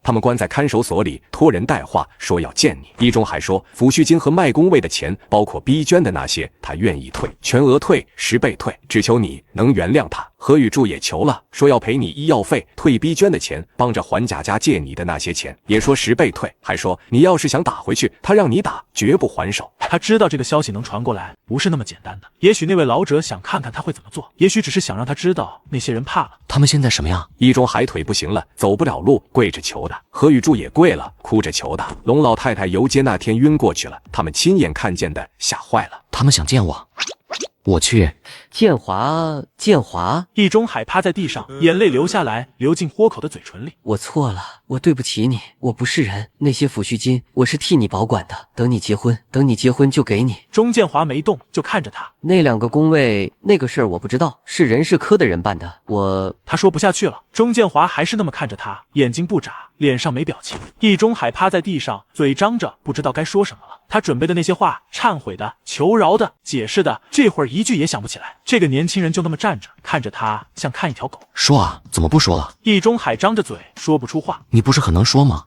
他们关在看守所里，托人带话说要见你。易中海说，抚恤金和卖工位的钱，包括逼捐的那些，他愿意退，全额退，10倍退，只求你能原谅他。何宇柱也求了，说要赔你医药费，退逼捐的钱，帮着还贾家借你的那些钱，也说10倍退，还说你要是想打回去，他让你打，绝不还手。他知道这个消息能传过来，不是那么简单的。也许那位老者想看看他会怎么做，也许只是想让他知道那些人怕了。他们现在什么样？易中海腿不行了，走不了路，跪着求的。何宇柱也跪了，哭着求的。龙老太太游街那天晕过去了，他们亲眼看见的，吓坏了。他们想见我，我去。建华，建华。易中海趴在地上，眼泪流下来，流进豁口的嘴唇里。我错了，我对不起你，我不是人。那些抚恤金我是替你保管的，等你结婚就给你。钟建华没动，就看着他。那2个工位那个事儿我不知道，是人事科的人办的。他说不下去了。钟建华还是那么看着他，眼睛不眨，脸上没表情。易中海趴在地上，嘴张着，不知道该说什么了。他准备的那些话，忏悔的、求饶的、解释的，这会儿一句也想不起来。这个年轻人就那么站着，看着他，像看一条狗。说啊，怎么不说了？易中海张着嘴，说不出话。你不是很能说吗？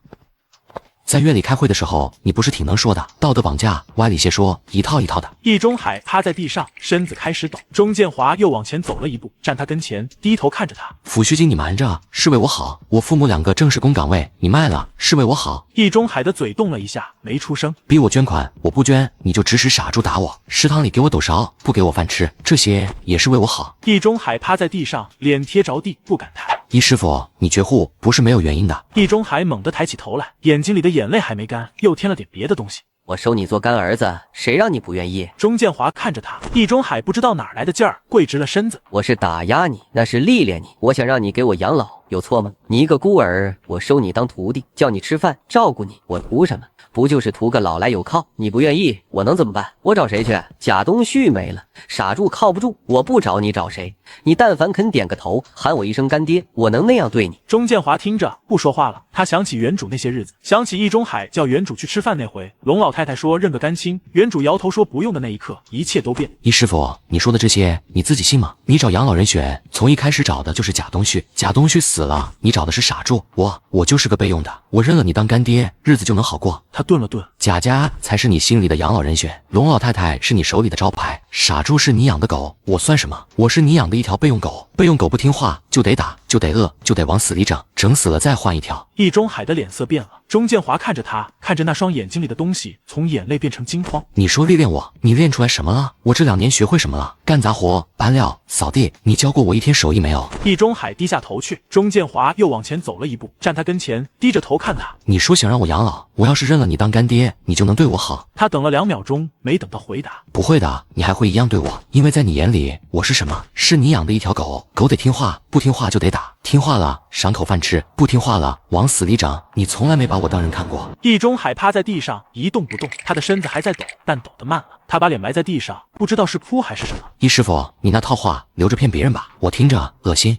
在院里开会的时候，你不是挺能说的，道德绑架、歪理邪说，一套一套的。易中海趴在地上，身子开始抖。钟建华又往前走了一步，站他跟前，低头看着他。抚恤金你瞒着，是为我好。我父母2个正式工岗位，你卖了，是为我好。易中海的嘴动了一下，没出声。逼我捐款，我不捐，你就指使傻猪打我。食堂里给我斗勺，不给我饭吃，这些也是为我好。易中海趴在地上，脸贴着地，不敢抬。易师傅，你绝户不是没有原因的。易中海猛地抬起头来，眼睛里的眼泪还没干，又添了点别的东西。我收你做干儿子，谁让你不愿意？钟建华看着他，易中海不知道哪来的劲儿，跪直了身子。我是打压你，那是历练你。我想让你给我养老，有错吗？你一个孤儿，我收你当徒弟，叫你吃饭，照顾你，我图什么？不就是图个老来有靠？你不愿意，我能怎么办？我找谁去？贾东旭没了，傻柱靠不住，我不找你找谁？你但凡肯点个头，喊我一声干爹，我能那样对你？钟建华听着不说话了，他想起原主那些日子，想起易中海叫原主去吃饭那回，龙老太太说认个干亲，原主摇头说不用的那一刻，一切都变。易师傅，你说的这些你自己信吗？你找养老人选，从一开始找的就是贾东旭，贾东旭死了，你找的是傻柱，我就是个备用的，我认了你当干爹，日子就能好过。他顿了顿，贾家才是你心里的养老人选，龙老太太是你手里的招牌，傻柱是你养的狗，我算什么？我是你养的一条备用狗，备用狗不听话就得打，就得饿，就得往死里整，整死了再换一条。易中海的脸色变了，钟建华看着他，看着那双眼睛里的东西，从眼泪变成惊慌。你说历练我，你练出来什么了？我这2年学会什么了？干杂活、搬料、扫地，你教过我一天手艺没有？易中海低下头去，钟建华又往前走了一步，站他跟前，低着头看他。你说想让我养老，我要是认了你当干爹，你就能对我好？他等了2秒钟，没等到回答。不会的，你还会一样对我，因为在你眼里，我是什么？是你养的一条狗，狗得听话，不听话就得打，听话了赏口饭吃，不听话了往死里整。你从来没把我当人看过。易中海趴在地上一动不动，他的身子还在抖，但抖得慢了。他把脸埋在地上，不知道是哭还是什么。易师傅，你那套话留着骗别人吧，我听着恶心。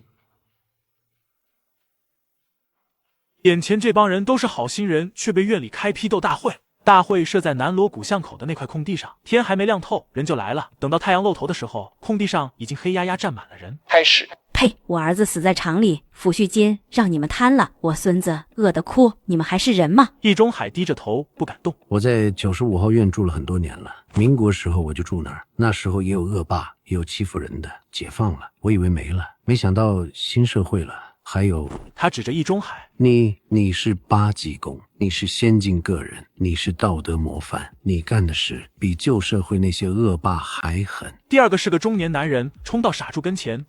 眼前这帮人都是好心人，却被院里开批斗大会。大会设在南锣鼓巷口的那块空地上，天还没亮透，人就来了。等到太阳露头的时候，空地上已经黑压压站满了人。开始。呸！我儿子死在厂里，抚恤金让你们贪了，我孙子饿得哭，你们还是人吗？易中海低着头不敢动。我在95号院住了很多年了，民国时候我就住那儿，那时候也有恶霸，也有欺负人的，解放了，我以为没了，没想到新社会了。还有，他指着易中海，你是8级工，你是先进个人，你是道德模范，你干的事比旧社会那些恶霸还狠。第二个是个中年男人，冲到傻柱跟前。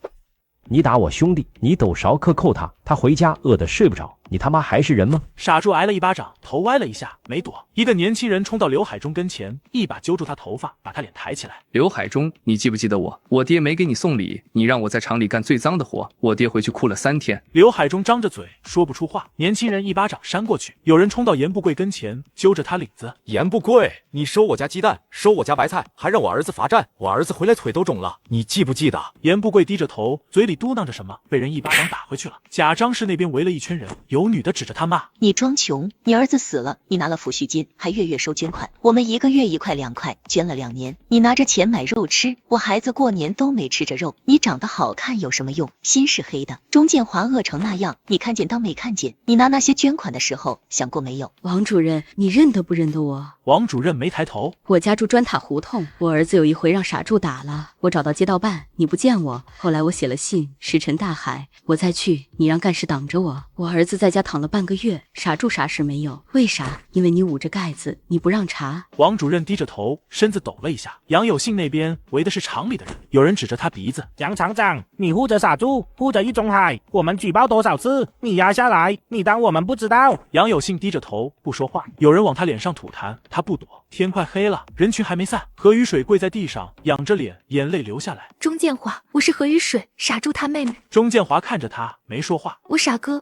你打我兄弟，你抖勺克扣他，他回家饿得睡不着，你他妈还是人吗？傻柱挨了一巴掌，头歪了一下，没躲。一个年轻人冲到刘海中跟前，一把揪住他头发，把他脸抬起来。刘海中，你记不记得我？我爹没给你送礼，你让我在厂里干最脏的活，我爹回去哭了3天。刘海中张着嘴说不出话，年轻人一巴掌扇过去。有人冲到严不贵跟前，揪着他领子。严不贵，你收我家鸡蛋，收我家白菜，还让我儿子罚站，我儿子回来腿都肿了，你记不记得？严不贵低着头，嘴里嘟囔着什么，被人一巴掌打回去了。贾张氏那边围了一圈人，有女的指着他骂：你装穷，你儿子死了，你拿了抚恤金，还月月收捐款，我们1个月1块2块，捐了2年，你拿着钱买肉吃，我孩子过年都没吃着肉，你长得好看有什么用？心是黑的。钟建华饿成那样，你看见当没看见？你拿那些捐款的时候想过没有？王主任，你认得不认得我？王主任没抬头。我家住砖塔胡同，我儿子有一回让傻柱打了，我找到街道办，你不见我，后来我写了信，石沉大海，我再去，你让干事挡着我，我儿子在家躺了半个月，傻柱啥事没有，为啥？因为你捂着盖子，你不让查。王主任低着头，身子抖了一下。杨有信那边围的是厂里的人，有人指着他鼻子：杨厂长，你护着傻柱，护着易中海，我们举报多少次，你压下来，你当我们不知道？杨有信低着头不说话，有人往他脸上吐痰，他不躲。天快黑了，人群还没散。何雨水跪在地上，仰着脸，眼泪流下来。钟建华，我是何雨水，傻柱他妹妹。钟建华看着他，没说话。我傻哥，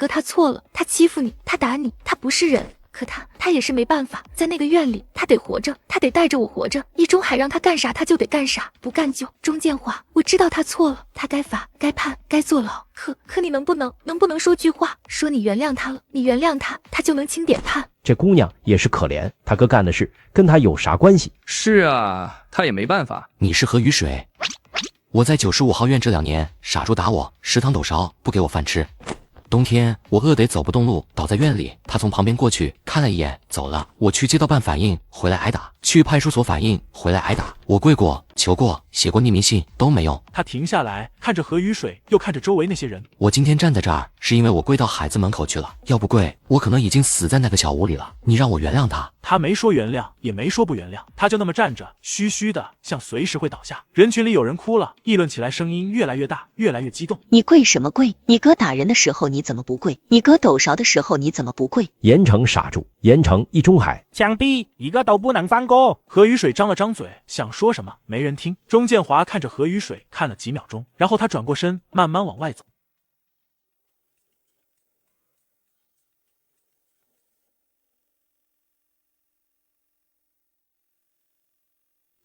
他错了，他欺负你，他打你，他不是人。可他也是没办法，在那个院里，他得活着，他得带着我活着。易中海让他干啥，他就得干啥，不干就。钟建华，我知道他错了，他该罚，该判，该坐牢。可你能不能说句话，说你原谅他了，你原谅他，他就能轻点判。这姑娘也是可怜，他哥干的事跟他有啥关系？是啊，他也没办法。你是何雨水？我在95号院这2年，傻柱打我，食堂抖勺不给我饭吃。冬天我饿得走不动路，倒在院里，他从旁边过去看了一眼走了。我去街道办反映，回来挨打；去派出所反映，回来挨打。我跪过、求过、写过匿名信都没用。他停下来，看着何雨水，又看着周围那些人。我今天站在这儿，是因为我跪到海子门口去了。要不跪，我可能已经死在那个小屋里了。你让我原谅他。他没说原谅，也没说不原谅，他就那么站着，虚虚的，像随时会倒下。人群里有人哭了，议论起来，声音越来越大，越来越激动。你跪什么跪？你哥打人的时候你怎么不跪？你哥抖勺的时候你怎么不跪？严惩傻住，严惩易中海，枪毙，一个都不能放过。何雨水张了张嘴，想说什么，没人听。钟建华看着何雨水看了几秒钟，然后他转过身，慢慢往外走。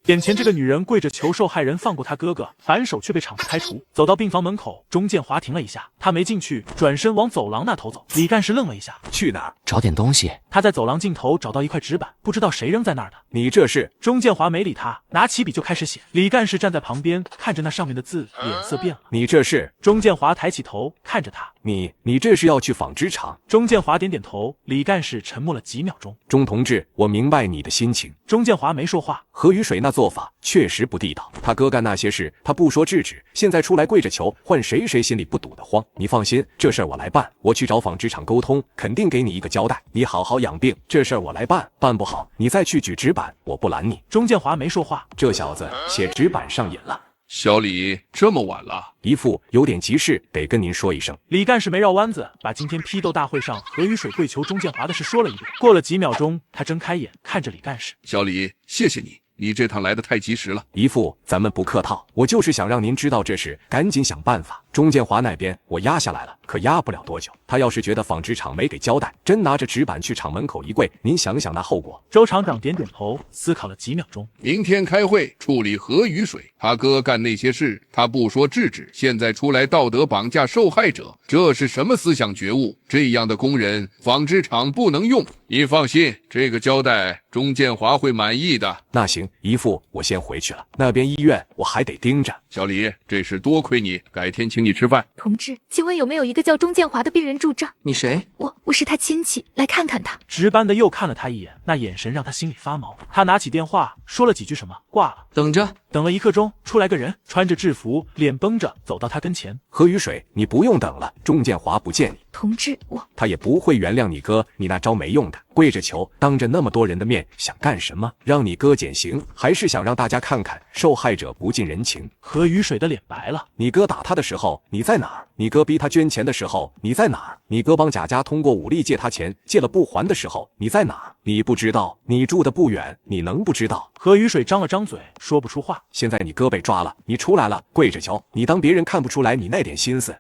眼前这个女人跪着求受害人放过她哥哥，反手却被厂子开除。走到病房门口，钟建华停了一下，他没进去，转身往走廊那头走。李干事愣了一下，去哪儿？找点东西。他在走廊尽头找到一块纸板，不知道谁扔在那儿的。你这是？钟建华没理他，拿起笔就开始写。李干事站在旁边，看着那上面的字，脸色变了。你这是？钟建华抬起头看着他，你这是要去纺织厂？钟建华点点头。李干事沉默了几秒钟。钟同志，我明白你的心情。钟建华没说话。何雨水那做法确实不地道，他哥干那些事，他不说制止，现在出来跪着求，换谁心里不堵得慌。你放心，这事儿我来办，我去找纺织厂沟通，肯定给你一个交代。你好好养病，这事儿我来办，办不好你再去举纸板，我不拦你。钟建华没说话。这小子写纸板上瘾了。小李，这么晚了，姨父有点急事，得跟您说一声。李干事没绕弯子，把今天批斗大会上何雨水跪求钟建华的事说了一遍。过了几秒钟，他睁开眼看着李干事。小李，谢谢你。你这趟来得太及时了，姨父，咱们不客套，我就是想让您知道这事，赶紧想办法。钟建华那边我压下来了，可压不了多久。他要是觉得纺织厂没给交代，真拿着纸板去厂门口一跪，您想想那后果。周厂长点点头，思考了几秒钟。明天开会处理何雨水，他哥干那些事，他不说制止，现在出来道德绑架受害者，这是什么思想觉悟？这样的工人，纺织厂不能用。你放心，这个交代钟建华会满意的。那行，姨父，我先回去了。那边医院我还得盯着。小李，这事多亏你，改天请你吃饭。同志，请问有没有一个叫钟建华的病人住这？你谁？我是他亲戚，来看看他。值班的又看了他一眼，那眼神让他心里发毛。他拿起电话说了几句什么，挂了。等着。等了1刻钟，出来个人，穿着制服，脸绷着，走到他跟前。何雨水，你不用等了，钟建华不见你。同志，他也不会原谅你哥，你那招没用的，跪着求，当着那么多人的面，想干什么？让你哥减刑，还是想让大家看看受害者不近人情？何雨水的脸白了。你哥打他的时候，你在哪儿？你哥逼他捐钱的时候，你在哪儿？你哥帮贾家通过武力借他钱，借了不还的时候，你在哪儿？你不知道，你住的不远，你能不知道？何雨水张了张嘴，说不出话。现在你哥被抓了，你出来了，跪着求，你当别人看不出来你那点心思？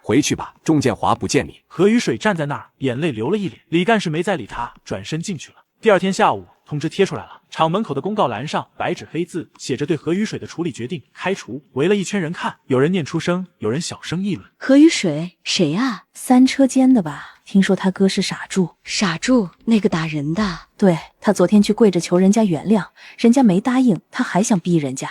回去吧，钟建华不见你。何雨水站在那儿，眼泪流了一脸。李干事没再理他，转身进去了。第二天下午，通知贴出来了，厂门口的公告栏上白纸黑字写着对何雨水的处理决定，开除。围了一圈人看，有人念出声，有人小声议论。何雨水谁啊？3车间的吧？听说他哥是傻柱。傻柱那个打人的？对，他昨天去跪着求人家原谅，人家没答应，他还想逼人家。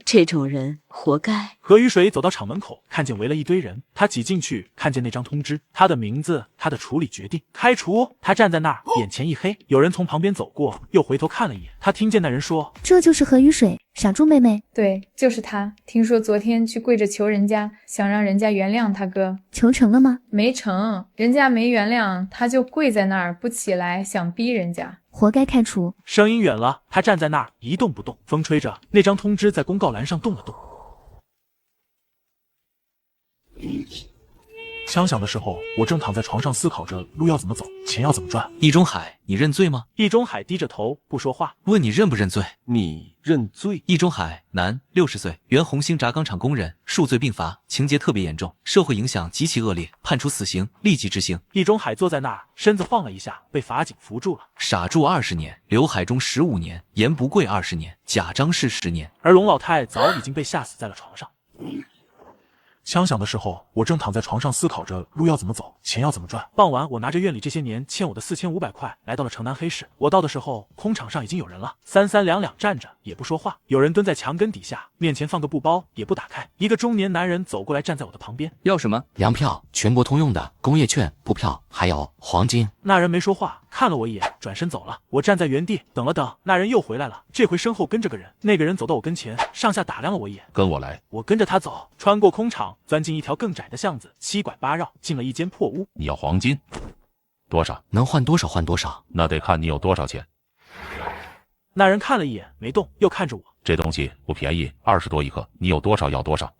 这种人活该。何雨水走到厂门口，看见围了一堆人，他挤进去，看见那张通知，他的名字，他的处理决定，开除。他站在那儿，眼前一黑，有人从旁边走过，又回头看了一眼，他听见那人说：“这就是何雨水，傻猪妹妹。”对，就是他。听说昨天去跪着求人家，想让人家原谅他哥。求成了吗？没成，人家没原谅，他就跪在那儿不起来，想逼人家。活该开除。声音远了，他站在那儿一动不动，风吹着，那张通知在公告栏上动了动。枪响的时候，我正躺在床上思考着路要怎么走，钱要怎么赚。易中海，你认罪吗？易中海低着头不说话。问你认不认罪？你认罪？易中海，男，60岁，原红星轧钢厂工人，数罪并罚，情节特别严重，社会影响极其恶劣，判处死刑，立即执行。易中海坐在那儿，身子晃了一下，被法警扶住了。傻柱20年，刘海中15年，严不贵20年，贾张氏10年。而龙老太早已经被吓死在了床上。枪响的时候，我正躺在床上思考着路要怎么走，钱要怎么赚。傍晚，我拿着院里这些年欠我的4500块，来到了城南黑市。我到的时候，空场上已经有人了，三三两两站着，也不说话。有人蹲在墙根底下，面前放个布包，也不打开。一个中年男人走过来，站在我的旁边。要什么？粮票，全国通用的，工业券、布票，还有黄金。那人没说话，看了我一眼，转身走了。我站在原地等了等，那人又回来了，这回身后跟着个人。那个人走到我跟前，上下打量了我一眼。跟我来。我跟着他走，穿过空场，钻进一条更窄的巷子，七拐八绕，进了一间破屋。你要黄金多少？能换多少换多少。那得看你有多少钱。那人看了一眼没动，又看着我。这东西不便宜，20多一克，你有多少要多少。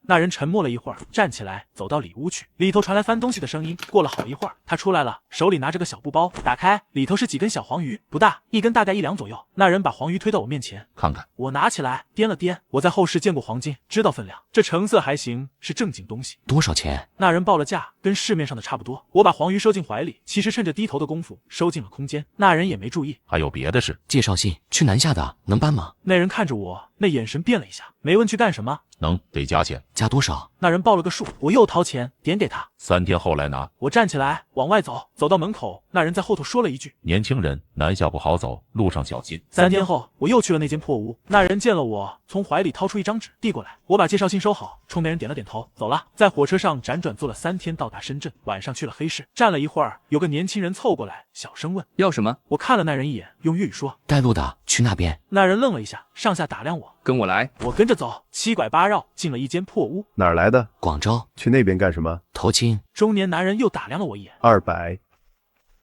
那人沉默了一会儿，站起来走到里屋去，里头传来翻东西的声音。过了好一会儿，他出来了，手里拿着个小布包，打开，里头是几根小黄鱼，不大，一根大概1两左右。那人把黄鱼推到我面前，看看。我拿起来掂了掂，我在后世见过黄金，知道分量，这成色还行，是正经东西。多少钱？那人报了价，跟市面上的差不多。我把黄鱼收进怀里，其实趁着低头的功夫收进了空间，那人也没注意。还有别的事？介绍信，去南下的，能办吗？那人看着我，那眼神变了一下，没问去干什么。能，得加钱。加多少？那人报了个数，我又掏钱点给他。3天后来拿。我站起来往外走，走到门口，那人在后头说了一句：年轻人南下不好走，路上小心。3天后，我又去了那间破屋，那人见了我，从怀里掏出一张纸递过来，我把介绍信收好，冲那人点了点头，走了。在火车上辗转坐了3天，到达深圳，晚上去了黑市，站了一会儿，有个年轻人凑过来，小声问要什么。我看了那人一眼，用粤语说：带路的，去那边。那人愣了一下，上下打量我，跟我来。我跟着走，七拐八绕，进了一间破屋。哪儿来的？广州。去那边干什么？投亲。中年男人又打量了我一眼。200。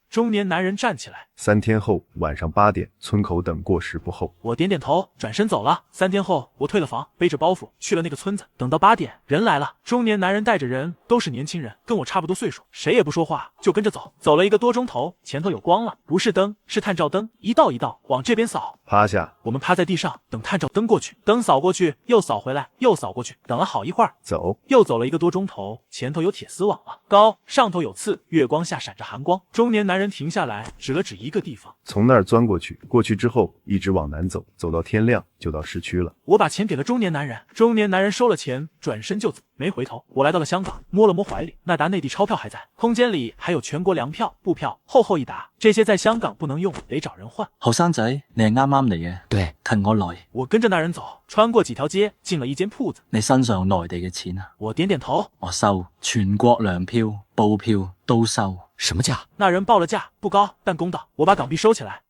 中年男人站起来，3天后晚上8点，村口等，过时不候。我点点头，转身走了。3天后，我退了房，背着包袱去了那个村子。等到8点，人来了，中年男人带着人，都是年轻人，跟我差不多岁数，谁也不说话，就跟着走。走了1个多钟头，前头有光了，不是灯，是探照灯，一道一道往这边扫。趴下。我们趴在地上等探照灯过去，灯扫过去，又扫回来，又扫过去，等了好一会儿。走。又走了1个多钟头，前头有铁丝网了，高，上头有刺，月光下闪着寒光。中年男人停下来，指了指一个地方，从那儿钻过去，过去之后一直往南走，走到天亮就到市区了。我把钱给了中年男人，中年男人收了钱，转身就走，没回头。我来到了香港，摸了摸怀里，那沓内地钞票还在，空间里还有全国粮票、布票，厚厚一沓，这些在香港不能用，得找人换。後生仔，你係啱啱嚟嘅？對，跟我來。我跟着那人走，穿過幾條街，進了一間鋪子。你身上有內地嘅錢啊？我點點頭。我收，全國糧票、布票都收。什麼價？那人報了價，不高，但公道。我把港幣收起來。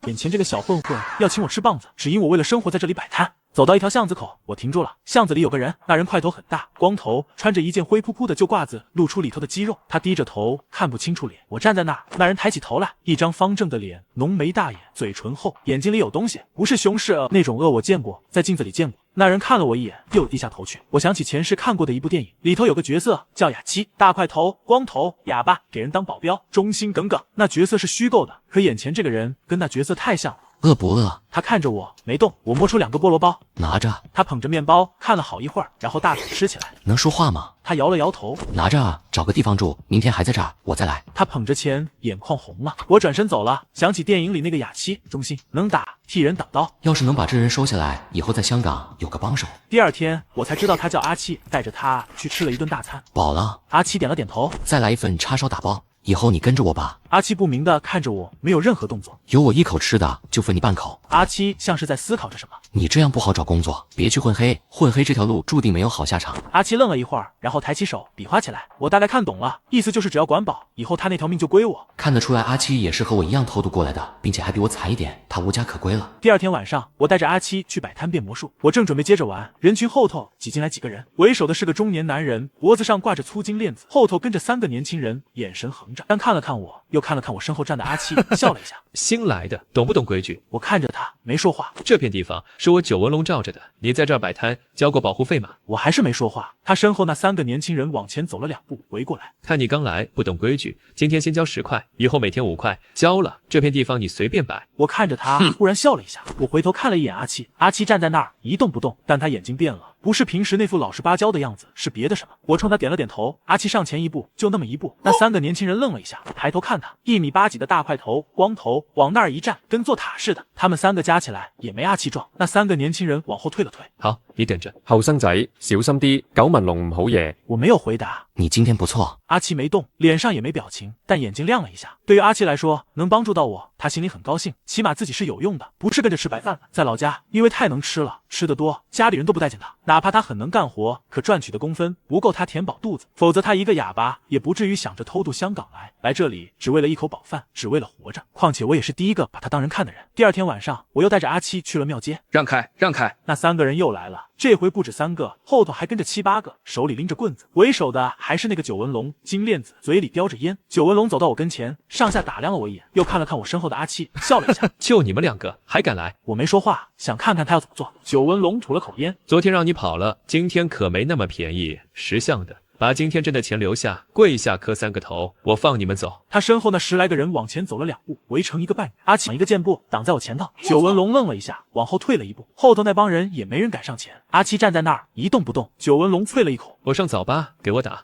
眼前這個小混混要請我吃棒子，只因我為了生活在這裡擺攤。走到一條巷子口，我停住了。巷子裡有個人，那人塊頭很大，光頭，穿着一件灰撲撲的舊褂子，露出裡頭的肌肉。他低着頭，看不清楚臉。我站在那兒，那人抬起頭來，一張方正的臉，濃眉大眼，嘴唇厚，眼睛裡有東西，不是熊是那種我見過，在鏡子裡見過。那人看了我一眼，又低下頭去。我想起前世看過的一部電影，裡頭有個角色叫雅七，大塊頭，光頭，啞巴，給人當保鏢，忠心耿耿。那角色是虛構的，可眼前這個人跟那角色太像了。餓不餓？他看着我沒動，我摸出2個菠蘿包，拿着。他捧着麵包看了好一會兒，然後大口吃起來。能說話嗎？他搖了搖頭。拿着，找個地方住，明天還在這兒，我再來。他捧着錢，眼眶紅了。我轉身走了，想起電影裡那個雅七，忠心，能打，替人擋刀。要是能把這人收下來，以後在香港有個幫手。第2天，我才知道他叫阿七，帶着他去吃了一頓大餐。飽了。阿七點了點頭。再來一份叉燒打包。以後你跟着我吧。阿七不明的看着我，沒有任何動作。有我一口吃的，就分你半口。阿七像是在思考着什麼。你這樣不好找工作，別去混黑，混黑這條路注定沒有好下場。阿七愣了一會兒，然後抬起手比劃起來。我大概看懂了，意思就是只要管飽，以後他那條命就歸我。看得出來阿七也是和我一樣偷渡過來的，並且還比我慘一點，他無家可歸了。第2天晚上，我帶着阿七去擺攤變魔術，我正準備接着玩，人群後頭擠進來幾個人，為首的是個中年男人，脖子上掛着粗金鏈子，後頭跟着3個年輕人，眼神橫着，但看了看我，又看了看我身後站的阿七，笑了一下。新來的，懂不懂規矩？我看着他，沒說話。這片地方是我九紋龍罩着的，你在這兒擺攤，交過保護費嗎？我還是沒說話。他身後那3個年輕人往前走了2步，圍過來。看你剛來，不懂規矩，今天先交10塊，以後每天5塊，交了，這片地方你隨便擺。我看着他，忽然笑了一下。我回頭看了一眼阿七，阿七站在那兒一動不動，但他眼睛變了。不是平時那副老實巴交的樣子，是別的什麼。我衝他點了點頭，阿七上前一步，就那麼一步。那3個年輕人愣了一下，抬頭看他，1米8幾的大塊頭，光頭，往那兒一站，跟做塔似的。他們3個加起來也沒阿七壯。那3個年輕人往後退了退。好，你等着。後生仔，小心啲，九紋龍唔好嘢。我沒有回答。你今天不錯。阿七沒動，臉上也沒表情，但眼睛亮了一下。对于阿七来说，能帮助到我，他心里很高兴，起码自己是有用的，不是跟着吃白饭的。在老家，因为太能吃了，吃得多，家里人都不待见他。哪怕他很能干活，可赚取的工分不够他填饱肚子，否则他一个哑巴也不至于想着偷渡香港来这里，只为了一口饱饭，只为了活着。况且我也是第一个把他当人看的人。第二天晚上，我又带着阿七去了庙街。让开，让开！那3个人又来了，这回不止3个，后头还跟着7、8个，手里拎着棍子，为首的还是那个九纹龙，金链子，嘴里叼着烟。九纹龙走到我跟前，上下打量了我一眼，又看了看我身后的阿七，笑了一下。就你们2个还敢来？我没说话，想看看他要怎么做。九纹龙吐了口烟，昨天让你跑了，今天可没那么便宜。识相的，把今天挣的钱留下，跪下磕3个头，我放你们走。他身后那10来个人往前走了2步，围成一个半圆。阿七一个箭步挡在我前头，九纹龙愣了一下，往后退了1步，后头那帮人也没人敢上前。阿七站在那儿一动不动。九纹龙啐了一口：“我上早八，给我打。”